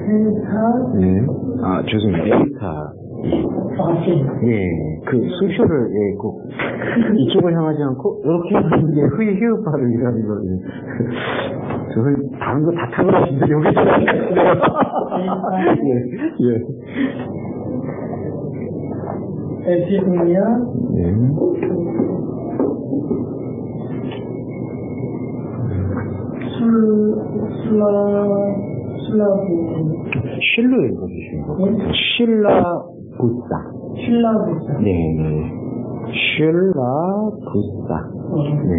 회사? 네. 아, 죄송해요. 에이타. 예, 그 수쇼를, 예, 꼭, 이쪽을 향하지 않고, 이렇게 하는 게 히읗발을 일하는 거예요. 저는 다른 거 다 타고나신데, 여기 예, 예. 에피드미아? 예. 실로 읽어주시는 거. 신라부사. 신라부사. 네. 신라부사. 네.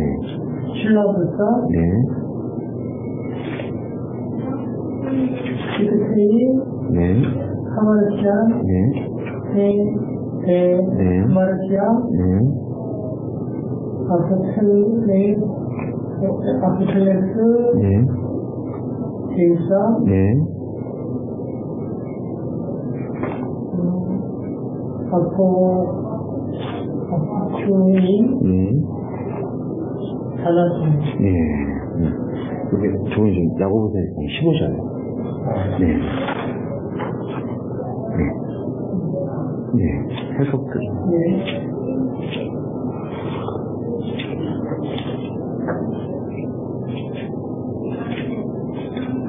신라부사. 네. 시크테이. 네. 하마르시아. 네. 네. 하마르시아. 네. 아프텔렉스. 네. 제이사. 네. 주인. 네. 자나신. 네. 이게 좋은 좀 야고보서 15절. 네. 네. 네. 해석들. 네.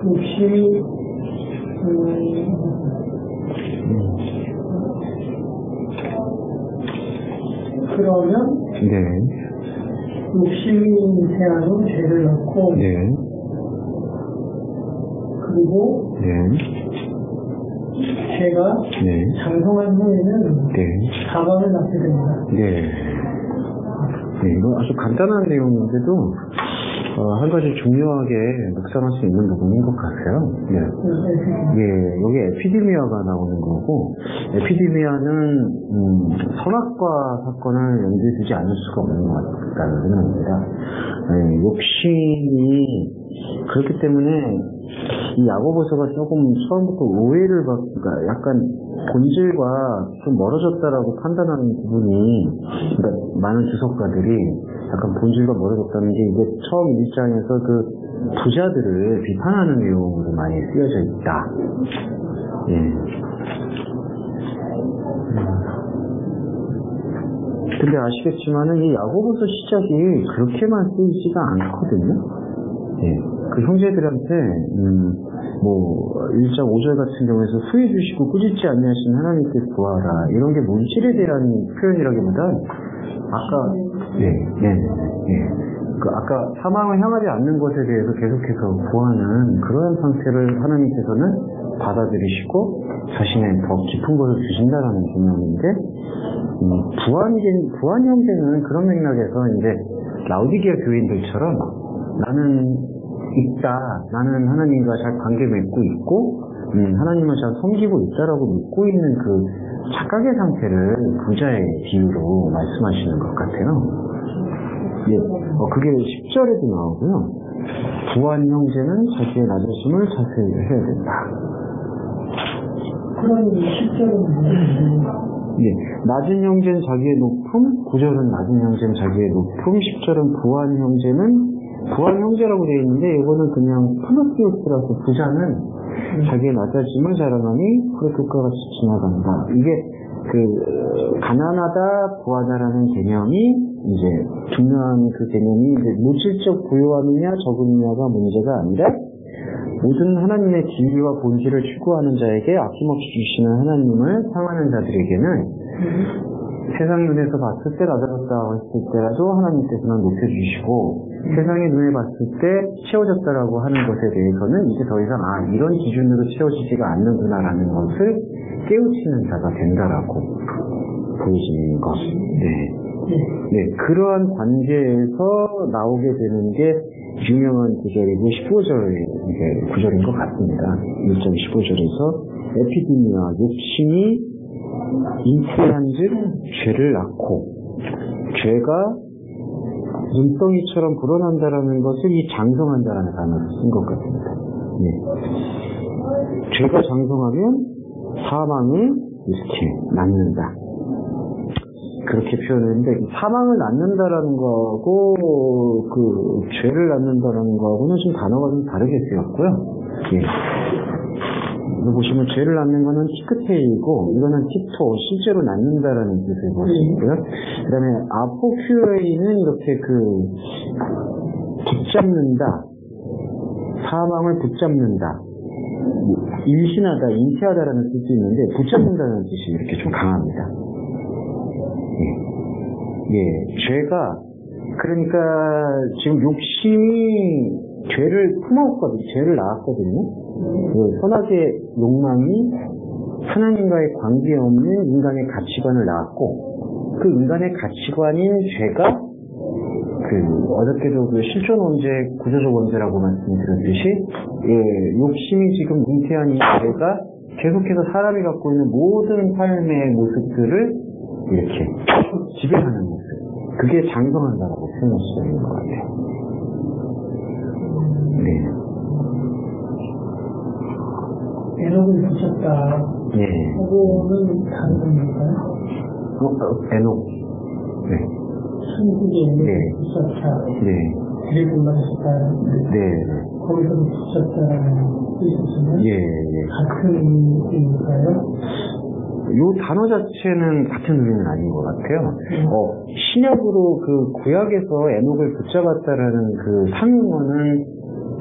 욕심이 그러면 네. 욕심이 대하는 죄를 낳고 네. 그리고 네. 죄가 네. 장성한 후에는 네. 사망을 낳게 됩니다. 네. 네. 이거 아주 간단한 내용인데도 한 가지 중요하게 묵상할 수 있는 부분인 것 같아요. 네. 예, 여기 에피디미아가 나오는 거고, 에피디미아는 선악과 사건을 염두에 두지 않을 수가 없는 것 같다는 생각입니다. 네, 욕심이 그렇기 때문에 이 야고보서가 조금 처음부터 오해를 그러니까 약간 본질과 좀 멀어졌다라고 판단하는 부분이, 그러니까 많은 주석가들이 약간 본질과 멀어졌다는 게 이게 처음 1장에서 그 부자들을 비판하는 내용으로 많이 쓰여져 있다. 예. 근데 아시겠지만은 이 야고보서 시작이 그렇게만 쓰이지가 않거든요. 예. 그 형제들한테, 1장 5절 같은 경우에서 후회 주시고 꾸짖지 아니하신 하나님께 구하라. 이런 게 물질에 대한 표현이라기보단, 아까, 아까 사망을 향하지 않는 것에 대해서 계속해서 구하는 그러한 상태를 하나님께서는 받아들이시고 자신의 더 깊은 것을 주신다라는 개념인데, 부한 형제는 그런 맥락에서 이제 라우디게아 교인들처럼 나는 있다, 나는 하나님과 잘 관계 맺고 있고, 하나님을 잘 섬기고 있다라고 믿고 있는 그 착각의 상태를 부자의 비유로 말씀하시는 것 같아요. 예, 그게 10절에도 나오고요. 부한 형제는 자기의 낮아짐을 자세히 해야 된다. 그럼 10절은 예, 낮은 형제는 자기의 높음, 9절은 낮은 형제는 자기의 높음, 10절은 부한 형제라고 되어 있는데, 이거는 그냥 플루티우스라서 부자는 자기의 낮아짐을 자랑하니 그것과 같이 지나간다. 이게 가난하다, 부하다라는 개념이 이제 중요한 그 개념이 이제 물질적 부유함이냐 적음이냐가 문제가 아니라 모든 하나님의 진리와 본질을 추구하는 자에게 아낌없이 주시는 하나님을 향하는 자들에게는 세상 눈에서 봤을 때 낮아졌다고 했을 때라도 하나님께서는 높여주시고, 세상의 눈에 봤을 때 채워졌다라고 하는 것에 대해서는 이제 더 이상 이런 기준으로 채워지지가 않는구나라는 것을 깨우치는 자가 된다라고 보여지는 것. 네, 그러한 관계에서 나오게 되는 게 유명한 구절이고 15절의 구절인 것 같습니다. 1장 15절에서 에피디미아, 욕심이 잉태한즉 죄를 낳고, 죄가 눈덩이처럼 불어난다라는 것을 이 장성한다라는 단어를 쓴 것 같습니다. 네. 죄가 장성하면 사망을 이렇게 낳는다. 그렇게 표현했는데, 사망을 낳는다라는 거하고, 죄를 낳는다라는 거하고는 좀 단어가 좀 다르게 쓰였고요. 예. 여기 보시면 죄를 낳는 거는 티크테이고, 이거는 티토, 실제로 낳는다라는 뜻을 볼 수 있고요. 그 다음에 아포큐에이는 이렇게 붙잡는다, 사망을 붙잡는다, 임신하다, 잉태하다라는 뜻도 있는데, 붙잡는다는 뜻이 이렇게 좀 강합니다. 예, 죄가, 그러니까 지금 욕심이 죄를 품었거든요. 죄를 낳았거든요. 선악의 욕망이 하나님과의 관계없는 인간의 가치관을 낳았고, 그 인간의 가치관인 죄가 어저께도 실존 원죄, 구조적 원죄라고 말씀드렸듯이, 예, 욕심이 지금 잉태한 이 죄가 계속해서 사람이 갖고 있는 모든 삶의 모습들을 이렇게 지배하는 모습. 그게 장성한다라고 표현할 수 있는 것 같아요. 네. 에녹을 붙였다. 네. 그거는 다른 겁니까요? 에녹. 네. 천국에 네. 붙였다. 네. 길에 골라졌다. 네. 거기서도 붙였다라는 뜻이지만, 예, 예. 같은 의미일까요? 요 단어 자체는 같은 의미는 아닌 것 같아요. 신약으로 구약에서 에녹을 붙잡았다라는 상용어는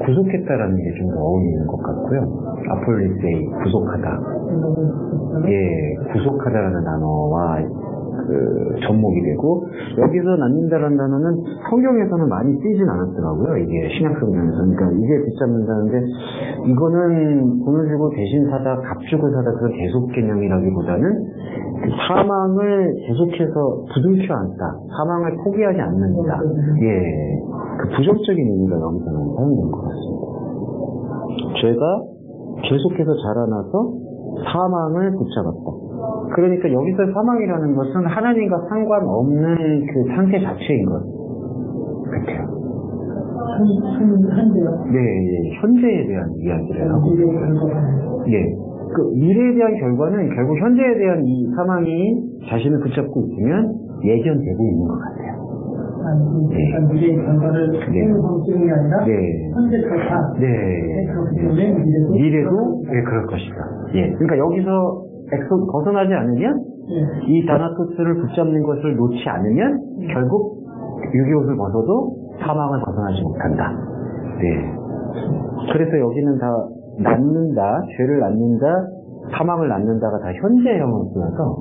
구속했다라는 게 좀 더 어울리는 것 같고요. 아폴리세이, 구속하다. 예, 구속하다라는 단어와 접목이 되고, 여기서 낳는다라는 단어는 성경에서는 많이 쓰이진 않았더라고요. 이게 신약 성경에서. 그러니까 이게 붙잡는다는데, 이거는 돈을 주고 대신 사다, 값 주고 사다, 그런 계속 개념이라기보다는 사망을 계속해서 부둥켜 안다. 사망을 포기하지 않는다. 예, 부정적인 의미가 여기서는 사용된 것 같습니다. 죄가 계속해서 자라나서 사망을 붙잡았다. 그러니까 여기서 사망이라는 것은 하나님과 상관없는 상태 자체인 것 같아요. 현재요? 네, 예, 현재에 대한 이야기를 하고 있어요. 예, 미래에 대한 결과는 결국 현재에 대한 이 사망이 자신을 붙잡고 있으면 예견되고 있는 것 같아요. 아니, 미래의 결과를 생각하는 게 아니라 현재 그렇다. 네. 그렇기 때문에 미래도 그럴 것이다. 예, 그러니까 여기서 벗어나지 않으면, 이 다나토스를 붙잡는 것을 놓지 않으면 결국 유기옷을 벗어도 사망을 벗어나지 못한다. 네. 그래서 여기는 다 낳는다, 죄를 낳는다, 사망을 낳는다가 다 현재형을 쓰여서,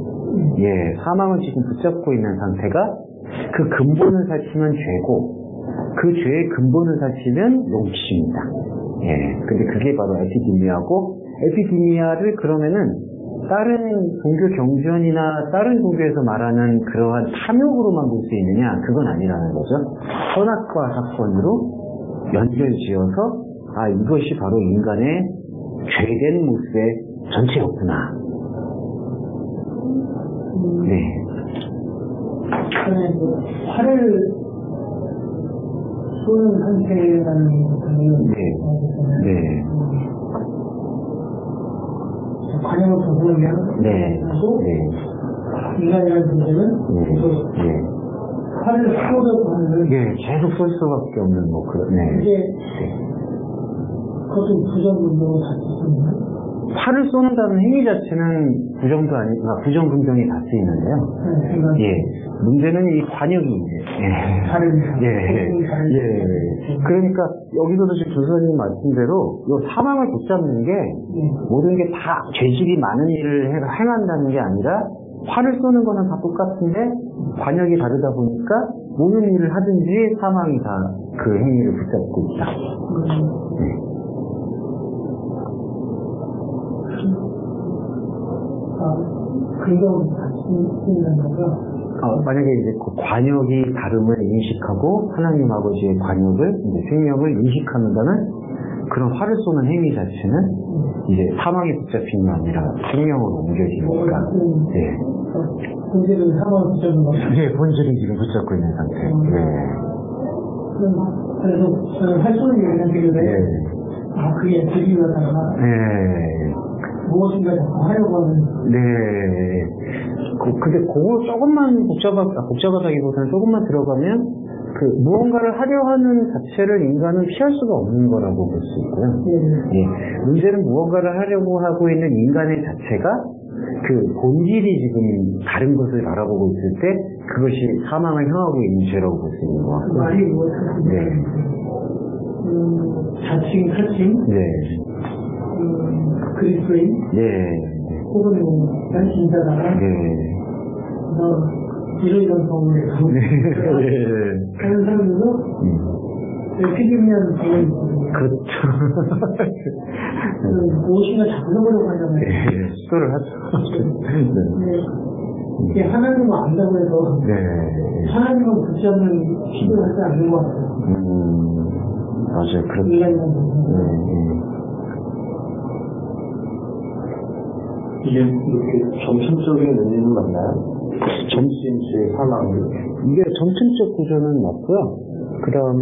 예, 사망을 지금 붙잡고 있는 상태가 그 근본을 살피면 죄고, 그 죄의 근본을 살피면 욕심이다. 예, 근데 그게 바로 에피디미아고, 에피디미아를 그러면은 다른 종교 경전이나 다른 종교에서 말하는 그러한 탐욕으로만 볼 수 있느냐? 그건 아니라는 거죠. 선악과 사건으로 연결지어서, 이것이 바로 인간의 죄된 모습의 전체였구나. 네. 화를 쏘는 상태라는 것은, 네. 관용을 벗어나면, 인간이라는 존재는 화를 쏘려고 하는, 계속 쏠 수밖에 없는, 이게, 그것도 부정문명으로 다 쓰습니다. 화를 쏘는다는 행위 자체는 부정도 아니고, 부정긍정이 다 쓰이는데요. 문제는 이 관역이 그러니까 여기서도 지금 조선님 말씀대로 이 사망을 붙잡는 게 모든 게 다 죄질이 많은 일을 행한다는 게 아니라, 화를 쏘는 거는 다 똑같은데 관역이 다르다 보니까 모든 일을 하든지 사망이 다 그 행위를 붙잡고 있다. 그거 같이 있는 거죠? 만약에 이제 그 관역이 다름을 인식하고 하나님 아버지의 관역을, 생명을 인식한다면 그런 화를 쏘는 행위 자체는 이제 사망에 붙잡힌 게 아니라 생명으로 옮겨지니까. 본질은 사망을 붙잡는 거죠? 네, 본질은 지금 붙잡고 있는 상태. 그래서 저는 할 쏘는 게 생기는데, 그게 드리려다가 무엇인가 자꾸 하려고 하는. 근데 그거 조금만 복잡하다기보다는 조금만 들어가면 무언가를 하려 하는 자체를 인간은 피할 수가 없는 거라고 볼 수 있고요. 예. 문제는 무언가를 하려고 하고 있는 인간의 자체가 본질이 지금 다른 것을 바라보고 있을 때 그것이 사망을 향하고 있는 죄라고 볼 수 있는 것 같고요. 말이 무엇이든 자칭, 사칭, 네. 그리스도인, 네. 혹은 난 진짜다. 네. 이런 경우에 하는 사람들도 피디미한 경우가 있거든요. 그렇죠. 무엇인가 잡으려고 하잖아요. 네, 시도를 하죠. 이게 하나님을 안다고 해서 하나님을 붙잡는 시도를 하지 않는 것 같아요. 맞아요. 그렇죠. 이게 이렇게 점층적인 의미는 맞나요? 점층의 사망. 이게 점층적 구조는 맞고요. 그 다음에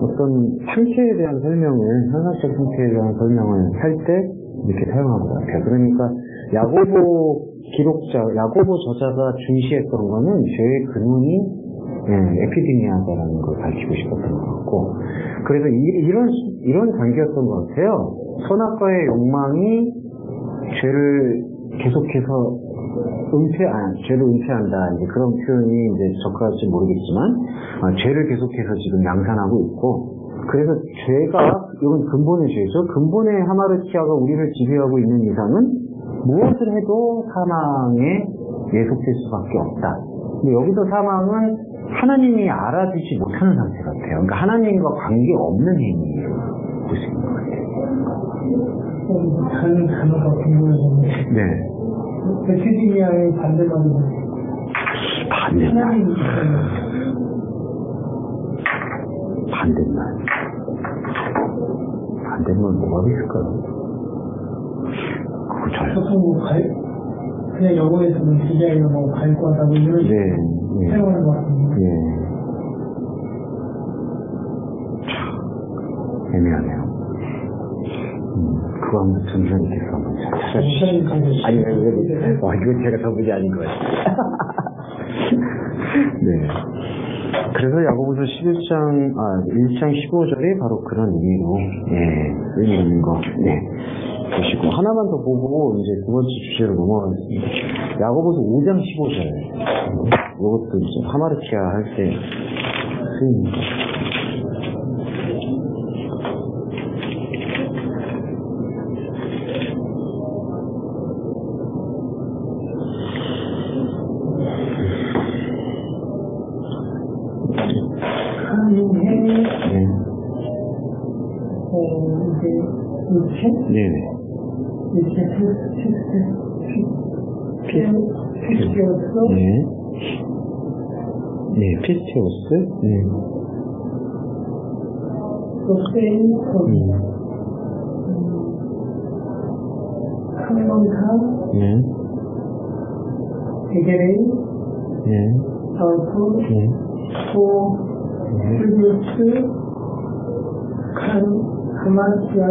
어떤 상태에 대한 설명을, 현상적 상태에 대한 설명을 할 때 이렇게 사용한 것 같아요. 그러니까 야고보 저자가 중시했던 거는 죄의 근원이 에피디미아다라는 걸 밝히고 싶었던 것 같고, 그래서 이런 관계였던 것 같아요. 선악과의 욕망이 죄를 계속해서 죄를 은폐한다. 이제 그런 표현이 이제 적합할지 모르겠지만, 죄를 계속해서 지금 양산하고 있고, 그래서 죄가, 이건 근본의 죄죠. 근본의 하마르티아가 우리를 지배하고 있는 이상은 무엇을 해도 사망에 예속될 수밖에 없다. 근데 여기서 사망은 하나님이 알아주지 못하는 상태 같아요. 그러니까 하나님과 관계 없는 행위로 볼 수 있는 것 같아요. 다른 단어가 궁금해졌는데. 네. 에피디미아의 반대말은 반대말. 반대말 뭐가 있을까요? 그거 잘. 그냥 영어에서는 디자인을 뭐 발과하다고 이런 식으로 사용하는 것 같은데. 애매하네요. 그거 한번 전선님께서 한번 잘 찾아주시죠. 아니, 이건 제가 전문이 아닌 것 같아요. 네. 그래서 야고보서 1장 15절이 바로 그런 의미로, 의미 있는 거, 보시고. 하나만 더 보고, 이제 두 번째 주제로 넘어가겠습니다. 야고보서 5장 15절. 이것도 이제 하마르티아 할 때 쓰입니다. 피스테오스. 항mon사, 에게레이, 아우토, 소, 플루스, 하마르티아,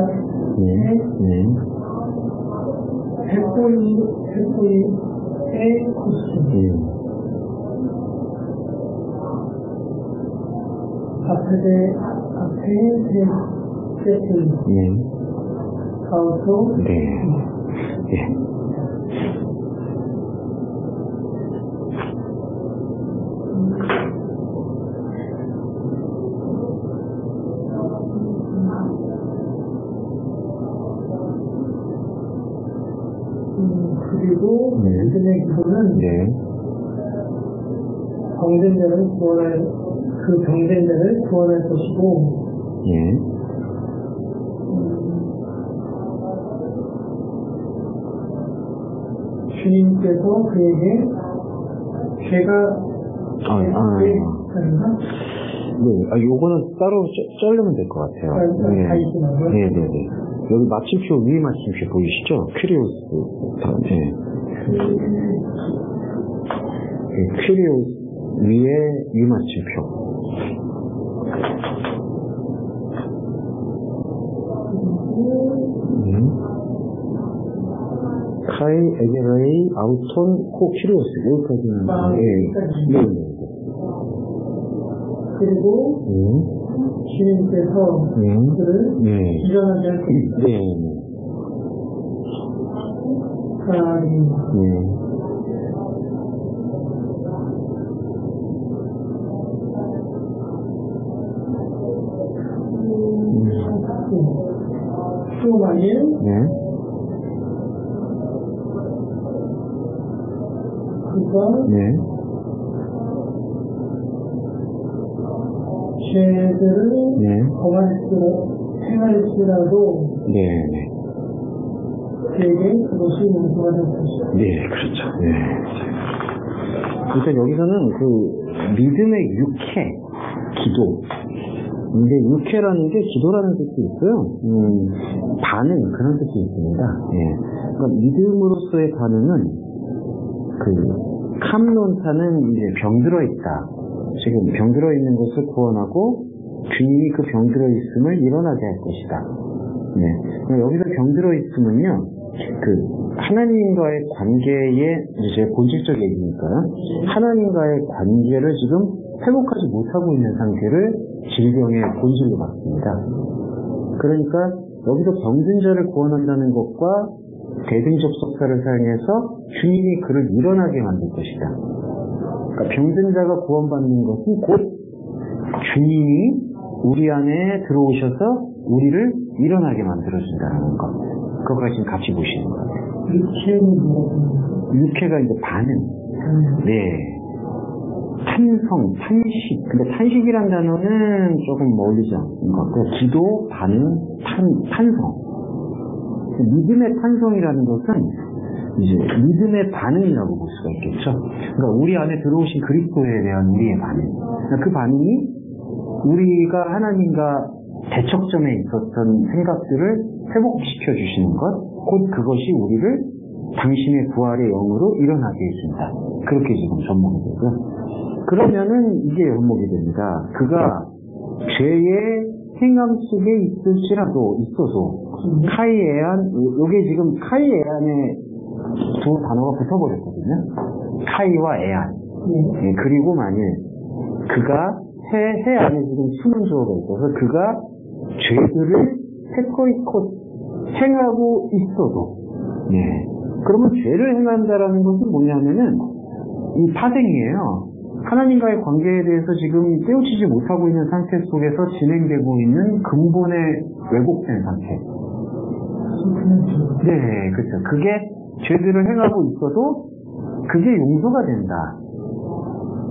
백보이의 코스. 앞에 세팅. 아우토. 그리고 믿음의 기도는 병든 자를 구원할 것이고, 주님께서 그에게 죄가 요거는 따로 자르면 될 것 같아요. 여기 마침표, 위 마침표 보이시죠? 큐리오스. 큐리오스 위에 위 마침표. 카이, 에게레이, 아우톤, 코, 키리오스. 여기까지는. 네. 그리고, 주님께서 그를 일어나게 할 것이다. 또 만일 그가 죄들을 행할지라도 그에게 그것이 용서가 될 것이다. 네, 그렇죠. 그러니까 여기서는 그 믿음의 육회, 기도. 근데 육회라는 게 기도라는 뜻도 있고요. 반응, 그런 뜻도 있습니다. 그러니까 믿음으로서의 반응은 그 캄론타는 이제 병들어 있다. 지금 병들어 있는 것을 구원하고 주님이 그 병들어 있음을 일어나게 할 것이다. 여기서 병들어 있음은요, 그 하나님과의 관계의 이제 본질적 얘기니까요. 하나님과의 관계를 지금 회복하지 못하고 있는 상태를 질병의 본질로 봤습니다. 그러니까 여기서 병든 자를 구원한다는 것과 대등접속사를 사용해서 주님이 그를 일어나게 만들 것이다. 그러니까 병든 자가 구원받는 것은 곧 주님이 우리 안에 들어오셔서 우리를 일어나게 만들어준다는 것. 그것까지 지금 같이 보시는 거예요. 육회가 이제 반응. 찬성, 탄식. 근데 탄식이란 단어는 조금 멀리지 않는 것 같고요. 기도, 반응, 탄성. 믿음의 탄성이라는 것은 이제 믿음의 반응이라고 볼 수가 있겠죠. 그러니까 우리 안에 들어오신 그리스도에 대한 우리의 반응. 그러니까 그 반응이 우리가 하나님과 대척점에 있었던 생각들을 회복시켜 주시는 것, 곧 그것이 우리를 당신의 부활의 영으로 일어나게 해준다. 그렇게 지금 접목이 되고요. 그러면은 이게 접목이 됩니다. 그가 죄의 행함 속에 있어도 카이에안, 요게 지금 카이에안에 두 단어가 붙어버렸거든요. 카이와 에안. 그리고 만일 그가 해 안에 지금 수능 주어가 있어서 그가 죄들을 해코이콧 행하고 있어도, 그러면 죄를 행한다라는 것은 뭐냐면은 이 파생이에요. 하나님과의 관계에 대해서 지금 떼우치지 못하고 있는 상태 속에서 진행되고 있는 근본의 왜곡된 상태. 그렇죠. 그게 죄들을 행하고 있어도 그게 용서가 된다.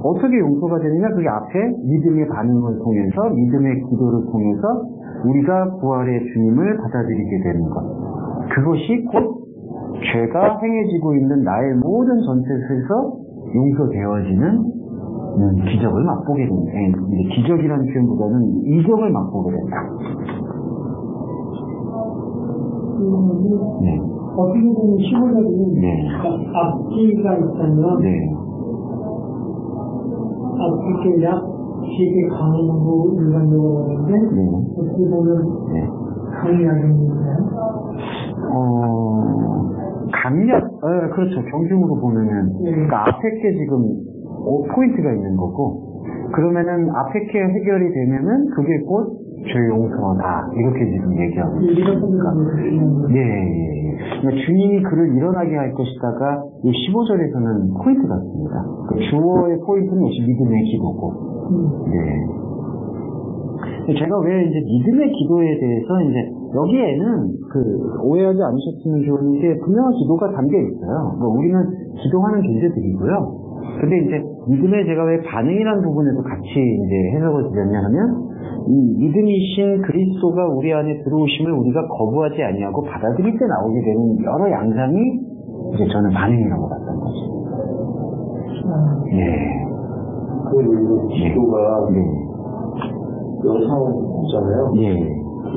어떻게 용서가 되느냐? 그게 앞에 믿음의 반응을 통해서, 믿음의 기도를 통해서 우리가 부활의 주님을 받아들이게 되는 것. 그것이 곧 죄가 행해지고 있는 나의 모든 전체에서 용서되어지는 기적을 맛보게 됩니다. 기적이라는 표현보다는 이적을 맛보게 된다. 어떻게 보면 시골에는 앞뒤가 있다면 앞뒤께 약 되게 강하고 일반적으로 하는데 어떻게 보면 강약입니다. 강약, 그렇죠. 경중으로 보면은 그러니까 앞에 게 지금 포인트가 있는 거고, 그러면은 앞에 게 해결이 되면은 그게 곧 죄 용서다, 이렇게 지금 얘기하고 있습니다. 그러니까 주님이 그를 일어나게 할 것이다가 이 15절에서는 포인트 같습니다. 그 주어의 포인트는 역시 믿음의 기도고. 제가 왜 이제 믿음의 기도에 대해서 이제 여기에는 그 오해하지 않으셨으면 좋은 게 분명한 기도가 담겨 있어요. 우리는 기도하는 존재들이고요. 근데 이제 믿음의 제가 왜 반응이라는 부분에도 같이 이제 해석을 드렸냐 하면, 이 믿음이신 그리스도가 우리 안에 들어오심을 우리가 거부하지 아니하고 받아들일 때 나오게 되는 여러 양상이 이제 저는 반응이라고 봤던 거죠. 그 기도가 영상이잖아요.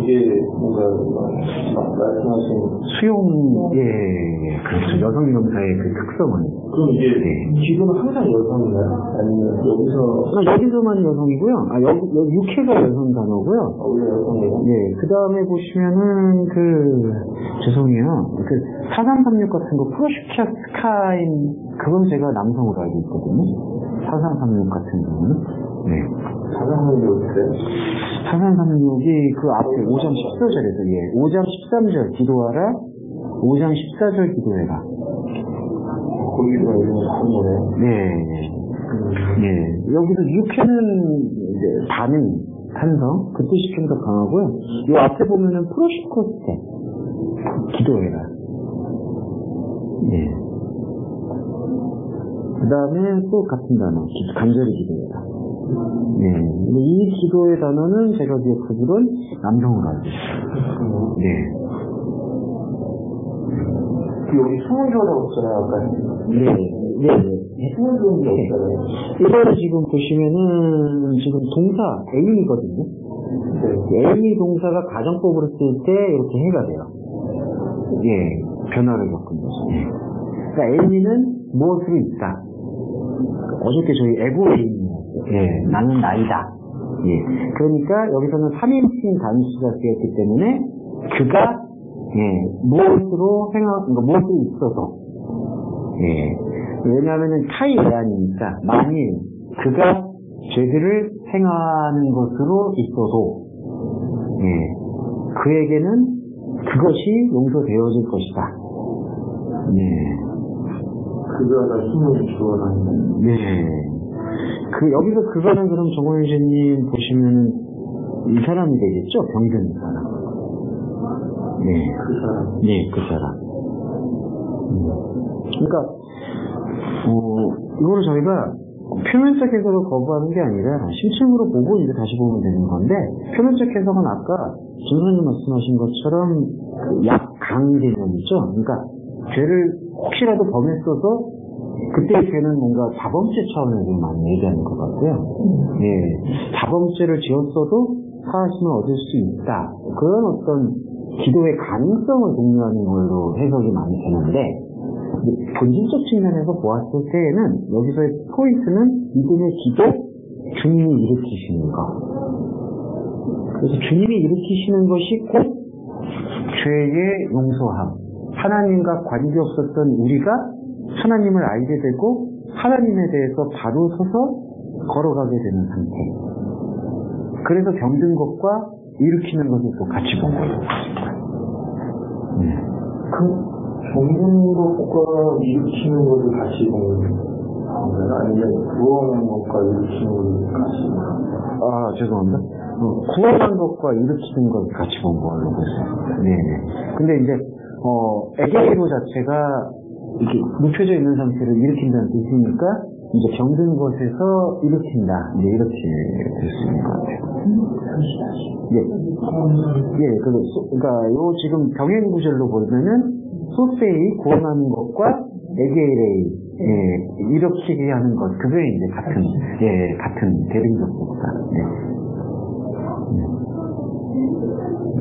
이게 뭔가 말씀하신 수용, 그렇죠. 여성 명사의 그 특성은. 그럼 이게 기도는 항상 여성인가요? 아니면 여기서만 여성이고요. 여기 육해가 여성 단어고요. 원래 여성이에요? 그 다음에 보시면은 죄송해요. 4336 같은 거 프로슈키아 스카인 그건 제가 남성으로 알고 있거든요. 4336 같은 경우는. 4336 어때요? 4336이 그 앞에 5장 14절에서 5장 13절 기도하라 5장 14절 기도해라. 거기가 이런 거네요. 여기서 육회는 이제 반응, 탄성, 그 뜻이 좀 더 강하고요. 요 앞에 보면은 프로시코스테 기도해라. 그 다음에 또 같은 단어, 간절히 기도해라. 이 기도의 단어는 제가 기억하기로는 남성으로 알고 있어요. 여기 수문조라고 했잖아요, 아까. 수문조는 없잖아요. 이거를 지금 보시면은 지금 동사 A이거든요. A 동사가 가정법으로 쓸 때 이렇게 해가 돼요. 변화를 겪은 거죠. 그러니까 A는 무엇으로 있다. 어저께 저희 에고 A였어요. 나는 나이다. 그러니까 여기서는 3인칭 단수가 쓰였기 때문에 그가 무엇으로 무엇으로 있어서 왜냐하면은 타이 대안이니까 만일 그가 죄들을 행하는 것으로 있어도 그에게는 그것이 용서되어질 것이다. 그가 나 힘을 주어라. 여기서 그거는 그럼 정원주님 보시면은 이 사람이 되겠죠? 병든 사람. 그 사람. 그 사람. 그러니까 이거를 저희가 표면적 해석을 거부하는 게 아니라 심층으로 보고 이제 다시 보면 되는 건데 표면적 해석은 아까 전선님 말씀하신 것처럼 약강 개념이죠. 그러니까 죄를 혹시라도 범했어서 그때의 죄는 뭔가 자범죄 차원에서 많이 얘기하는 것 같고요. 자범죄를 지었어도 사하심을 얻을 수 있다. 그런 어떤 기도의 가능성을 독려하는 걸로 해석이 많이 되는데 본질적 측면에서 보았을 때에는 여기서의 포인트는 믿음의 기도, 주님이 일으키시는 것. 그래서 주님이 일으키시는 것이 곧 죄의 용서함. 하나님과 관계없었던 우리가 하나님을 알게 되고 하나님에 대해서 바로 서서 걸어가게 되는 상태. 그래서 병든 것과 일으키는 것을 또 같이 본 거예요. 그 병든 것과 일으키는 것을 같이 본 건가요? 아니면 구원한 것과 일으키는 것을 같이 본 건가요? 죄송합니다. 구원한 것과 일으키는 것을 같이 본 걸로 보였어요. 근데 이제 에게이로 자체가 이렇게 눕혀져 있는 상태를 일으킨다는 뜻이니까 이제 병든 것에서 일으킨다. 이제 이렇게 될 수 있는 것 같아요. 그러니까 요 지금 병행 구절로 보면은 소세이 구원하는 것과 에게이레이 이렇게 하는 것 그게 이제 같은 대등적보다.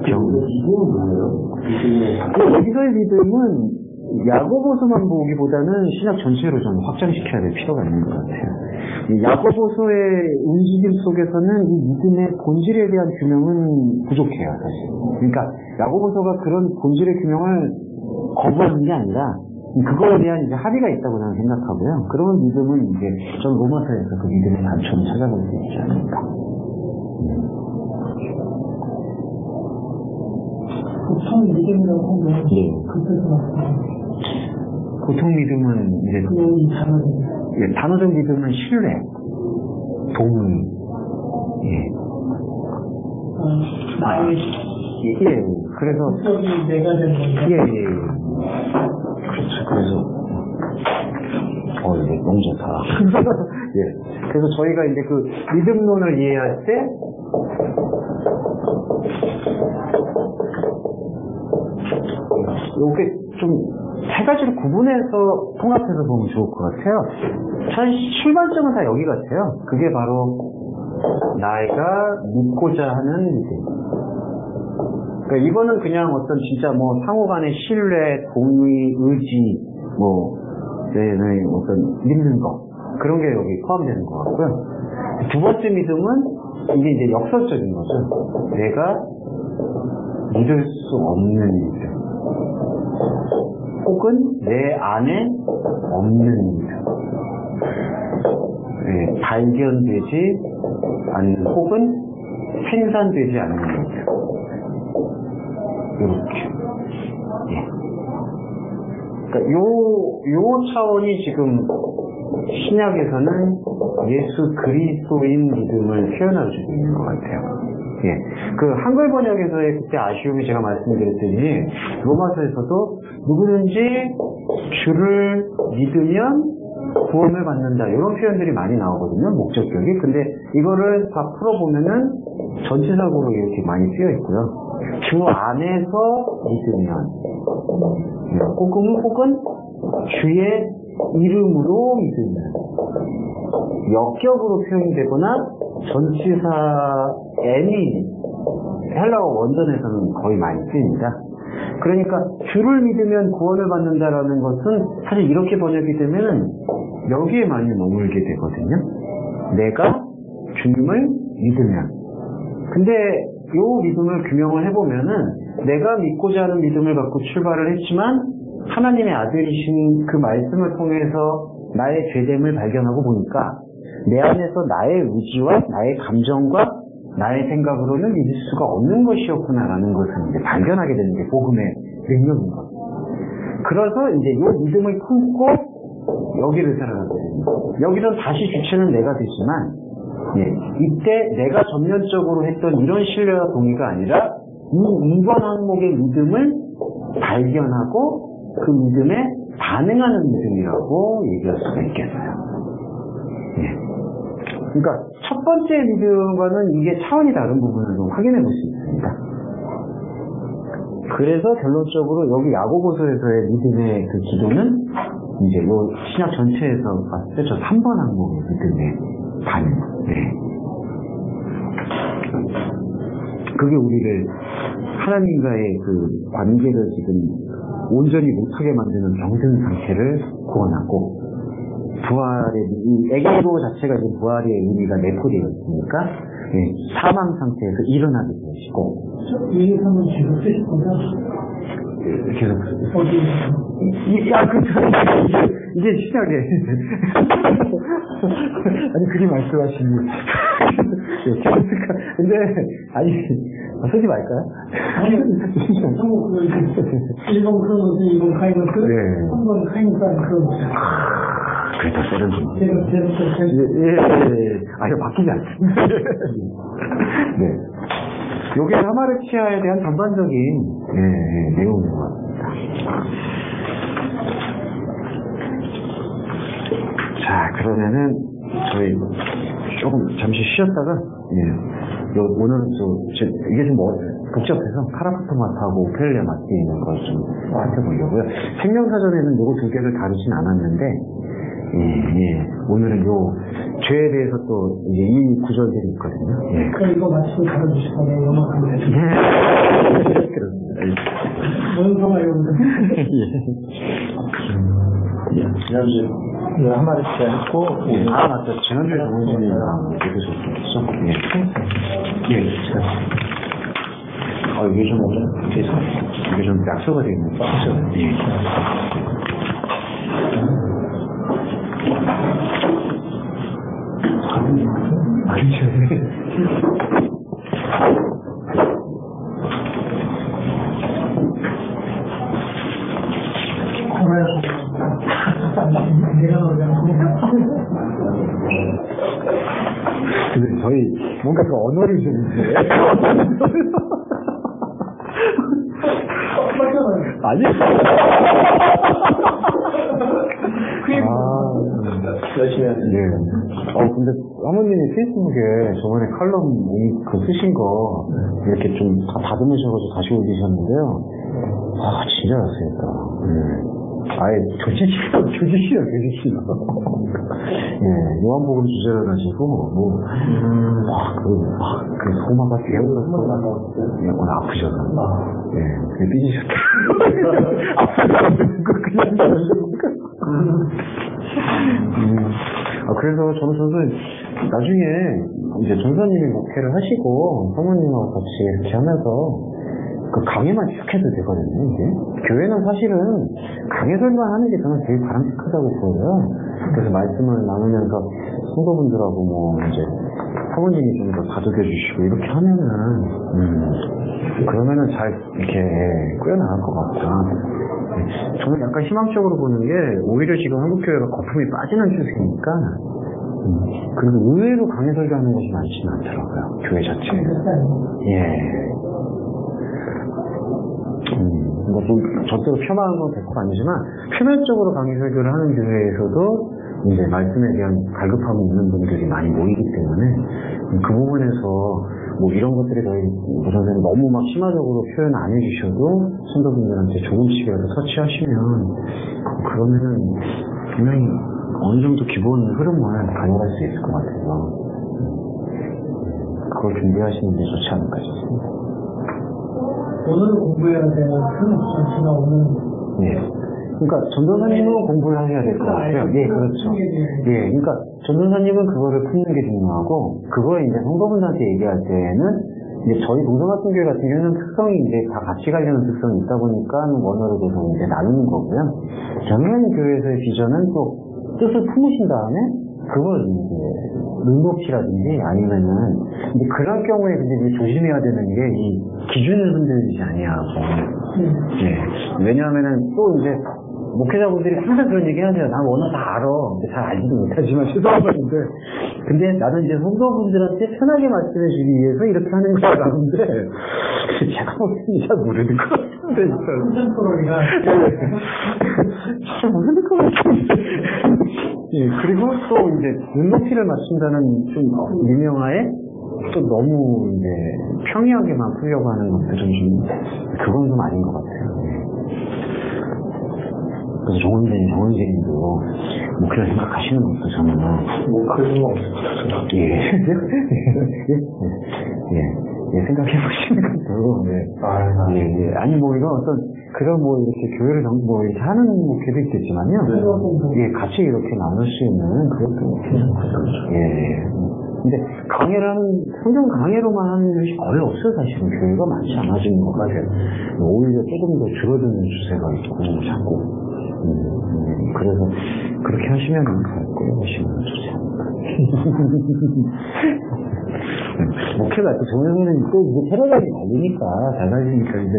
믿음은 뭐예요? 여기서의 믿음은 야고보서만 보기보다는 신약 전체로 좀 확장시켜야 될 필요가 있는 것 같아요. 야고보서의 움직임 속에서는 이 믿음의 본질에 대한 규명은 부족해요, 사실. 그러니까 야고보서가 그런 본질의 규명을 거부하는 게 아니라 그거에 대한 이제 합의가 있다고 저는 생각하고요. 그런 믿음은 이제 전 로마서에서 그 믿음의 단초를 찾아볼 수 있지 않을까. 보통 믿음이라고 하면 그 뜻은 맞습니다. 보통 믿음은 이제 그냥 이 단어입니다. 단어적 믿음은 신뢰, 동의, 나의 그래서 성격이 내가 된 건가? 그렇죠. 그래서 이제 너무 좋다. 그래서 저희가 이제 그 믿음론을 이해할 때 이게 좀 세 가지를 구분해서 통합해서 보면 좋을 것 같아요. 사실 출발점은 다 여기 같아요. 그게 바로 나이가 믿고자 하는 믿음. 그러니까 이거는 그냥 어떤 진짜 뭐 상호 간의 신뢰, 동의, 의지, 뭐, 어떤 믿는 거. 그런 게 여기 포함되는 것 같고요. 두 번째 믿음은 이게 이제 역설적인 거죠. 내가 믿을 수 없는 믿음. 혹은 내 안에 없는 믿음. 네, 발견되지 않는, 혹은 생산되지 않는 믿음. 이렇게. 예. 그러니까 요 차원이 지금 신약에서는 예수 그리스도인 믿음을 표현해주고 있는 것 같아요. 예. 그 한글 번역에서의 그때 아쉬움이 제가 말씀드렸더니 로마서에서도 누구든지 주를 믿으면 구원을 받는다 이런 표현들이 많이 나오거든요. 목적격이. 근데 이거를 다 풀어보면은 전치사구로 이렇게 많이 쓰여 있고요. 주 안에서 믿으면 혹은 주의 이름으로 믿으면 역격으로 표현되거나 전치사 n이 헬라어 원전에서는 거의 많이 쓰입니다. 그러니까 주를 믿으면 구원을 받는다라는 것은 사실 이렇게 번역이 되면 여기에 많이 머물게 되거든요. 내가 주님을 믿으면. 근데 이 믿음을 규명을 해보면은 내가 믿고자 하는 믿음을 갖고 출발을 했지만 하나님의 아들이신 그 말씀을 통해서 나의 죄됨을 발견하고 보니까 내 안에서 나의 의지와 나의 감정과 나의 생각으로는 믿을 수가 없는 것이었구나라는 것을 이제 발견하게 되는 게 복음의 능력인 것. 그래서 이제 이 믿음을 품고 여기를 살아가게 됩니다. 여기는 다시 주체는 내가 되지만, 예, 이때 내가 전면적으로 했던 이런 신뢰와 동의가 아니라 이 2번 항목의 믿음을 발견하고 그 믿음에 반응하는 믿음이라고 얘기할 수가 있겠어요. 예. 그러니까 첫 번째 믿음과는 이게 차원이 다른 부분을 좀 확인해 볼 수 있습니다. 그래서 결론적으로 여기 야고보서에서의 믿음의 그 기도는 이제 요 신약 전체에서 봤을 때 저 3번 항목의 믿음의 반응. 네. 그게 우리를 하나님과의 그 관계를 지금 온전히 못하게 만드는 병든 상태를 구원하고 부활의 이 에게로 자체가 지금 부활의 의미가 내포되어 있으니까 예, 사망 상태에서 일어나게 되시고 이 한번 계속 쓰실 거죠? 계속 이게 시작에 아니 그리 말씀하시니 근데 아니 쓰지 말까요? 아니 한국 그 1번 크로노스 2번 카이노스 3번 카이노스 크로노스 그래도 세련된 예. 아니 바뀌지 않습니다. 네. 요게 하마르치아에 대한 전반적인 내용인 것 같습니다. 자, 그러면은 저희 조금 잠시 쉬었다가 오늘은 이게 좀 복잡해서 카라파토마트하고 오펠리아 마트에 있는 걸 좀 살펴보려고요. 생명사전에는 요거 두 개를 다루진 않았는데 오늘은 요 죄에 대해서 또 이 구절들이 있거든요. 그럼 이거 마치고 다뤄주실 거네요. 영어하면 그렇습니다. 원성화 여러분들. 지난주에 한 마리 했고, 맞다. 지난주에 정원진이 얘기하셨죠? 이게 좀 이게 좀 약소가 되어 있는 거 근데 저희 뭔가 그 언어를 좀 아니 열심히 하세요. 근데 사모님이 페이스북에 저번에 칼럼 그 쓰신 거 이렇게 좀 다 다듬으셔가지고 다시 올리셨는데요. 진짜 좋습니다. 아예 조지시요. 예, 요한복음 주제를 가지고, 그 소마가 배우면서, 오늘 아프셔서, 예, 삐지셨다. 그냥 다르니까. 그래서 저는 나중에 이제 전사님이 목회를 하시고, 사모님하고 같이 이렇게 하면서, 그 강의만 쭉 해도 되거든요, 이게. 교회는 사실은 강의 설명하는 게 저는 제일 바람직하다고 보여요. 그래서 말씀을 나누면서 성도분들하고 이제 사모님이 좀 더 다독여 주시고 이렇게 하면은, 그러면은 잘 이렇게 꾸려나갈 것 같아요. 저는 약간 희망적으로 보는 게 오히려 지금 한국교회가 거품이 빠지는 추세니까, 그리고 의외로 강의 설교하는 것이 많지는 않더라고요, 교회 자체에. 예. 좀 저대로 폄하한 건 결코 아니지만 표면적으로 강의 설교를 하는 교회에서도 이제 말씀에 대한 갈급함이 있는 분들이 많이 모이기 때문에 그 부분에서 이런 것들에 저희 선생님 너무 막 심화적으로 표현 안 해주셔도 성도분들한테 조금씩이라도 서치하시면 그러면은 분명히 어느 정도 기본 흐름을 가져갈 수 있을 것 같아요. 그걸 준비하시는 게 좋지 않을까 싶습니다. 오늘 공부해야 되는 큰 전체가 오늘. 예. 그러니까 전도사님은 공부를 하셔야 될 것 같아요. 예, 그렇죠. 예, 그러니까 전도사님은 그거를 푸는 게 중요하고, 그거에 이제 성도분들한테 얘기할 때는 이제 저희 동성학교회 같은 경우는 특성이 이제 다 같이 가려는 특성이 있다 보니까 원어로 돼서 이제 나누는 거고요. 정현 교회에서의 비전은 또 뜻을 품으신 다음에 그걸 이제 눈높이라든지 아니면은 이제 그럴 경우에 근데 이제 조심해야 되는 게 이 기준을 흔들리지 아니하고. 예. 왜냐하면은 또 이제 목회자분들이 항상 그런 얘기 하세요. 난 원어 다 알아. 잘 알지도 못하지만 죄송한 말인데. 근데 나는 이제 성도분들한테 편하게 말씀해 주기 위해서 이렇게 하는 걸 알았는데, 제가 잘 모르는 것 같은데. 컨템포러리가. 잘 모르는 것 같은데. 예, 그리고 또 이제 눈높이를 맞춘다는 좀 유명하에 또 너무 이제 평이하게만 풀려고 하는 것들은 그건 좀 아닌 것 같아요. 그래서 정원생님도 목회를 생각하시는 것도 저는 그런 없어요. 예, 생각해보시는 것도 아니 이런 어떤 그런 이렇게 교회를 이렇게 하는 목회도 있겠지만요. 예, 같이 이렇게 나눌 수 있는 그것도 괜찮거든요. 근데 성경 강해로만 하는 것이 거의 없어요, 사실은. 교회가 많지 않아지는 것 같아요. 오히려 조금 더 줄어드는 추세가 있고, 자꾸. 그래서, 그렇게 하시면 잘 꾸려보시면 좋지 않을까. 목회가 또 정형은 또 이게 테러감이 날리니까, 잘 살리니까, 이제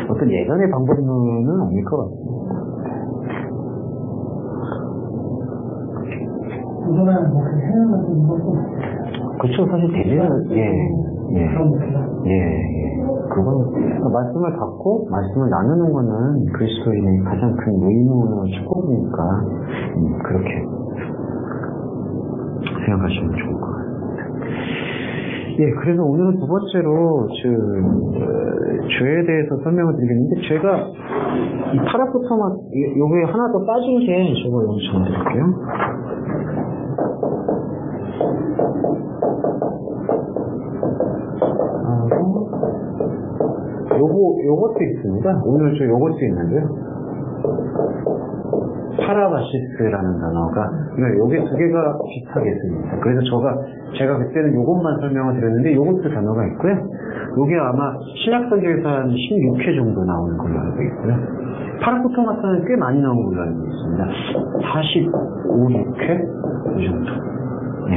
어떤 예전의 방법론은 아닐 것 같습니다. 그동안 해외에서 것도 그쵸, 사실 대제는, 그건, 말씀을 받고, 말씀을 나누는 거는 그리스도인의 가장 큰 의무와 축복이니까, 그렇게 생각하시면 좋을 것 같습니다. 예, 그래서 오늘은 두 번째로, 죄에 대해서 설명을 드리겠는데, 제가, 이 파라포토마, 요게 하나 더 빠진 게, 저거 여기 적어드릴게요. 요것도 있습니다. 오늘 요것도 있는데요. 파라바시스라는 단어가, 요게 두 개가 비슷하게 씁니다. 그래서 제가 그때는 요것만 설명을 드렸는데, 요것도 단어가 있고요. 요게 아마 신약성경에서 한 16회 정도 나오는 걸로 알고 있고요. 파라포토마스는 꽤 많이 나오는 걸로 알고 있습니다. 45, 6회? 이 정도. 네.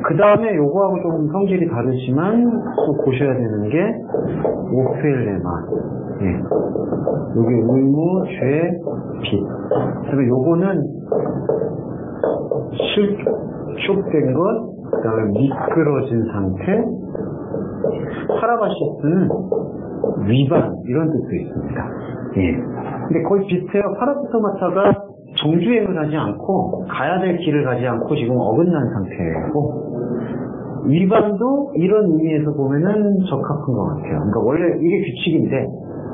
그 다음에 요거하고 조금 성질이 다르지만 또 보셔야 되는 게 오펠레마. 예. 요게 의무, 죄, 빚. 그리고 요거는 실족된 것, 그 다음에 미끄러진 상태. 파라바시스는 위반, 이런 뜻도 있습니다. 예. 근데 거의 비슷해요. 파라포토마타가 정주행을 하지 않고 가야 될 길을 가지 않고 지금 어긋난 상태고, 위반도 이런 의미에서 보면은 적합한 것 같아요. 그러니까 원래 이게 규칙인데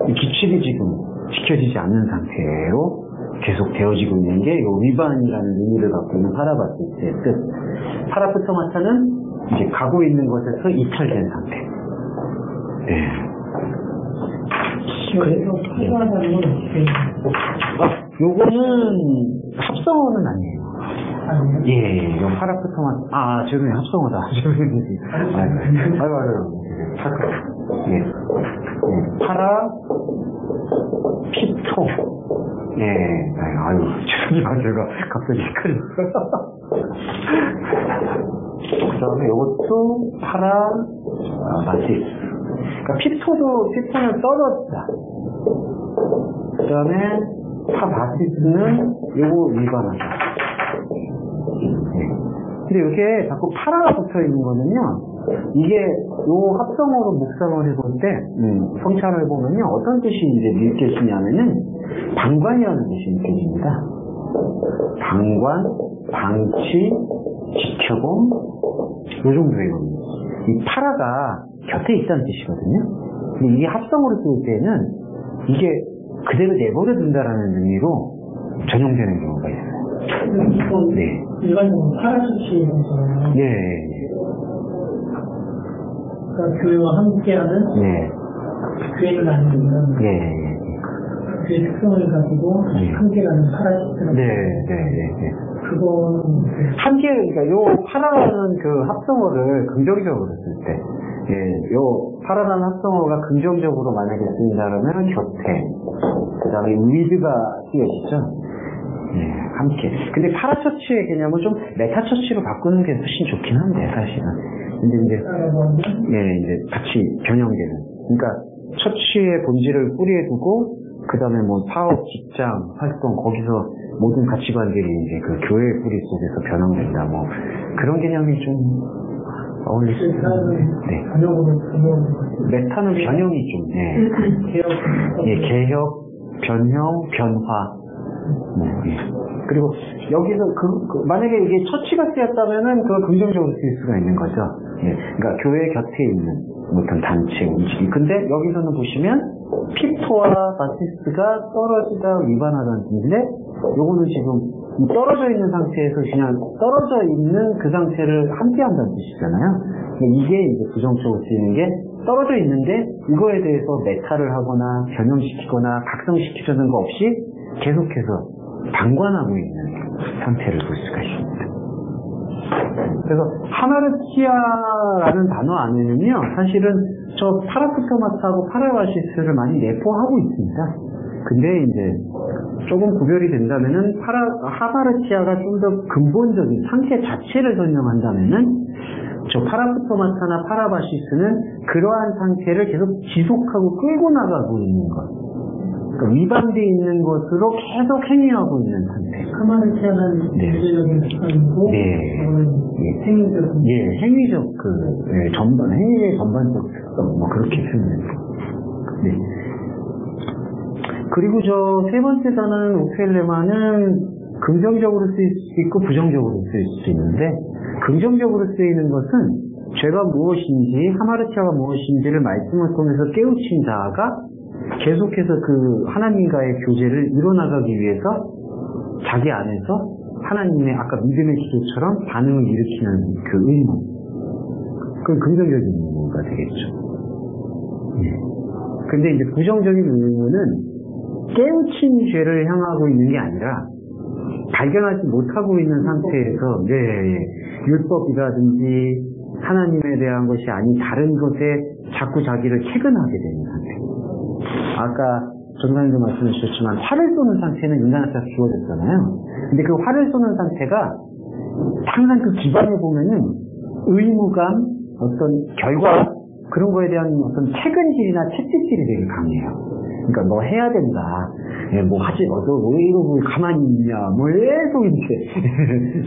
이 규칙이 지금 지켜지지 않는 상태로 계속 되어지고 있는 게 이 위반이라는 의미를 갖고 있는 파라바시스의 뜻. 파라푸토마타는 이제 가고 있는 것에서 이탈된 상태. 네. 그래서 필요하다는 건 어떻게? 요거는 합성어는 아니에요. 아니요. 예, 요 파라푸토마타. 죄송해요, 합성어다. 맞아요. 예. 파라, 피토. 예, 죄송해요. 제가 갑자기 헷갈렸어요. 그 다음에 요것도 파라, 마시스. 그러니까 피토는 떨어지다. 그 다음에 파바시스는 요거 위반하다. 네. 근데 이렇게 자꾸 파라가 붙어 있는 거는요, 이게 요 합성어로 묵상을 해볼 때, 성찰을 해보면요, 어떤 뜻이 이제 느껴지냐면은, 방관이라는 뜻이 느껴집니다. 방관, 방치, 지켜봄, 요 정도의 겁니다. 이 파라가 곁에 있다는 뜻이거든요. 근데 이게 합성어로 쓸 때는 이게 그대로 내버려 둔다라는 의미로 전용되는 경우가 있어요. 네. 일반적으로 파라수치에서 네. 그러니까 교회와 함께하는 교회를 나누는 교회 특성을 가지고 함께하는 파라수치라는 그거는 함께, 그러니까 요 파라라는 그 합성어를 긍정적으로 쓸 때, 요 파라라는 합성어가 긍정적으로 만약에 쓰인다면 곁에, 그 다음에 위드가 쓰여지죠. 함께. 근데 파라처치의 개념은 좀 메타처치로 바꾸는 게 훨씬 좋긴 한데, 사실은. 근데 이제 같이 변형되는. 그러니까 처치의 본질을 뿌리에 두고, 그 다음에 뭐 사업, 직장, 활동, 거기서 모든 가치관들이 이제 그 교회의 뿌리 속에서 변형된다, 뭐, 그런 개념이 좀 어울릴 수 있는데. 메타는 변형이 좀, 개혁, 변형, 변화. 그리고 여기서 만약에 이게 처치가 쓰였다면은 그걸 긍정적으로 쓸 수가 있는 거죠. 그러니까 교회 곁에 있는 어떤 단체 움직임. 근데 여기서는 보시면 피토와 바시스가 떨어지다 위반하다는 뜻인데, 요거는 지금 떨어져 있는 상태에서 그냥 떨어져 있는 그 상태를 함께 한다는 뜻이잖아요. 이게 이제 부정적으로 쓰이는 게 떨어져 있는데 이거에 대해서 메타를 하거나 변형시키거나 각성시키려는 거 없이 계속해서 방관하고 있는 상태를 볼 수가 있습니다. 그래서 하마르티아라는 단어 안에는요, 사실은 저 파라푸토마타하고 파라바시스를 많이 내포하고 있습니다. 근데 이제 조금 구별이 된다면은 하마르티아가 좀 더 근본적인 상태 자체를 설명한다면은 저 파라푸토마타나 파라바시스는 그러한 상태를 계속 지속하고 끌고 나가고 있는 것. 그러니까 위반되어 있는 것으로 계속 행위하고 있는 상태. 하마르티아는 구체적인 습관이고, 행위적. 행위적 행위의 전반적 특성, 뭐 그렇게 표현해요. 그리고 저 세 번째 단어는 오펠레마는 긍정적으로 쓰일 수 있고 부정적으로 쓰일 수 있는데, 긍정적으로 쓰이는 것은 죄가 무엇인지, 하마르티아가 무엇인지를 말씀을 통해서 깨우친 자가 계속해서 그 하나님과의 교제를 이뤄나가기 위해서 자기 안에서 하나님의 아까 믿음의 기도처럼 반응을 일으키는 그 의무, 그건 긍정적인 의무가 되겠죠. 근데 이제 부정적인 의무는 깨우친 죄를 향하고 있는 게 아니라 발견하지 못하고 있는 상태에서 율법이라든지 하나님에 대한 것이 아닌 다른 것에 자꾸 자기를 캐근하게 되는 상태. 아까 전사님도 말씀해 주셨지만 화를 쏘는 상태는 인간한테 주어졌잖아요. 근데 그 화를 쏘는 상태가 항상 그 기반에 보면은 의무감, 어떤 결과, 그런 거에 대한 어떤 책임질이나 채찍질이 되게 강해요. 그러니까 너 해야 된다. 뭐 하지, 너 왜 이러고 가만히 있냐. 뭐 계속 이제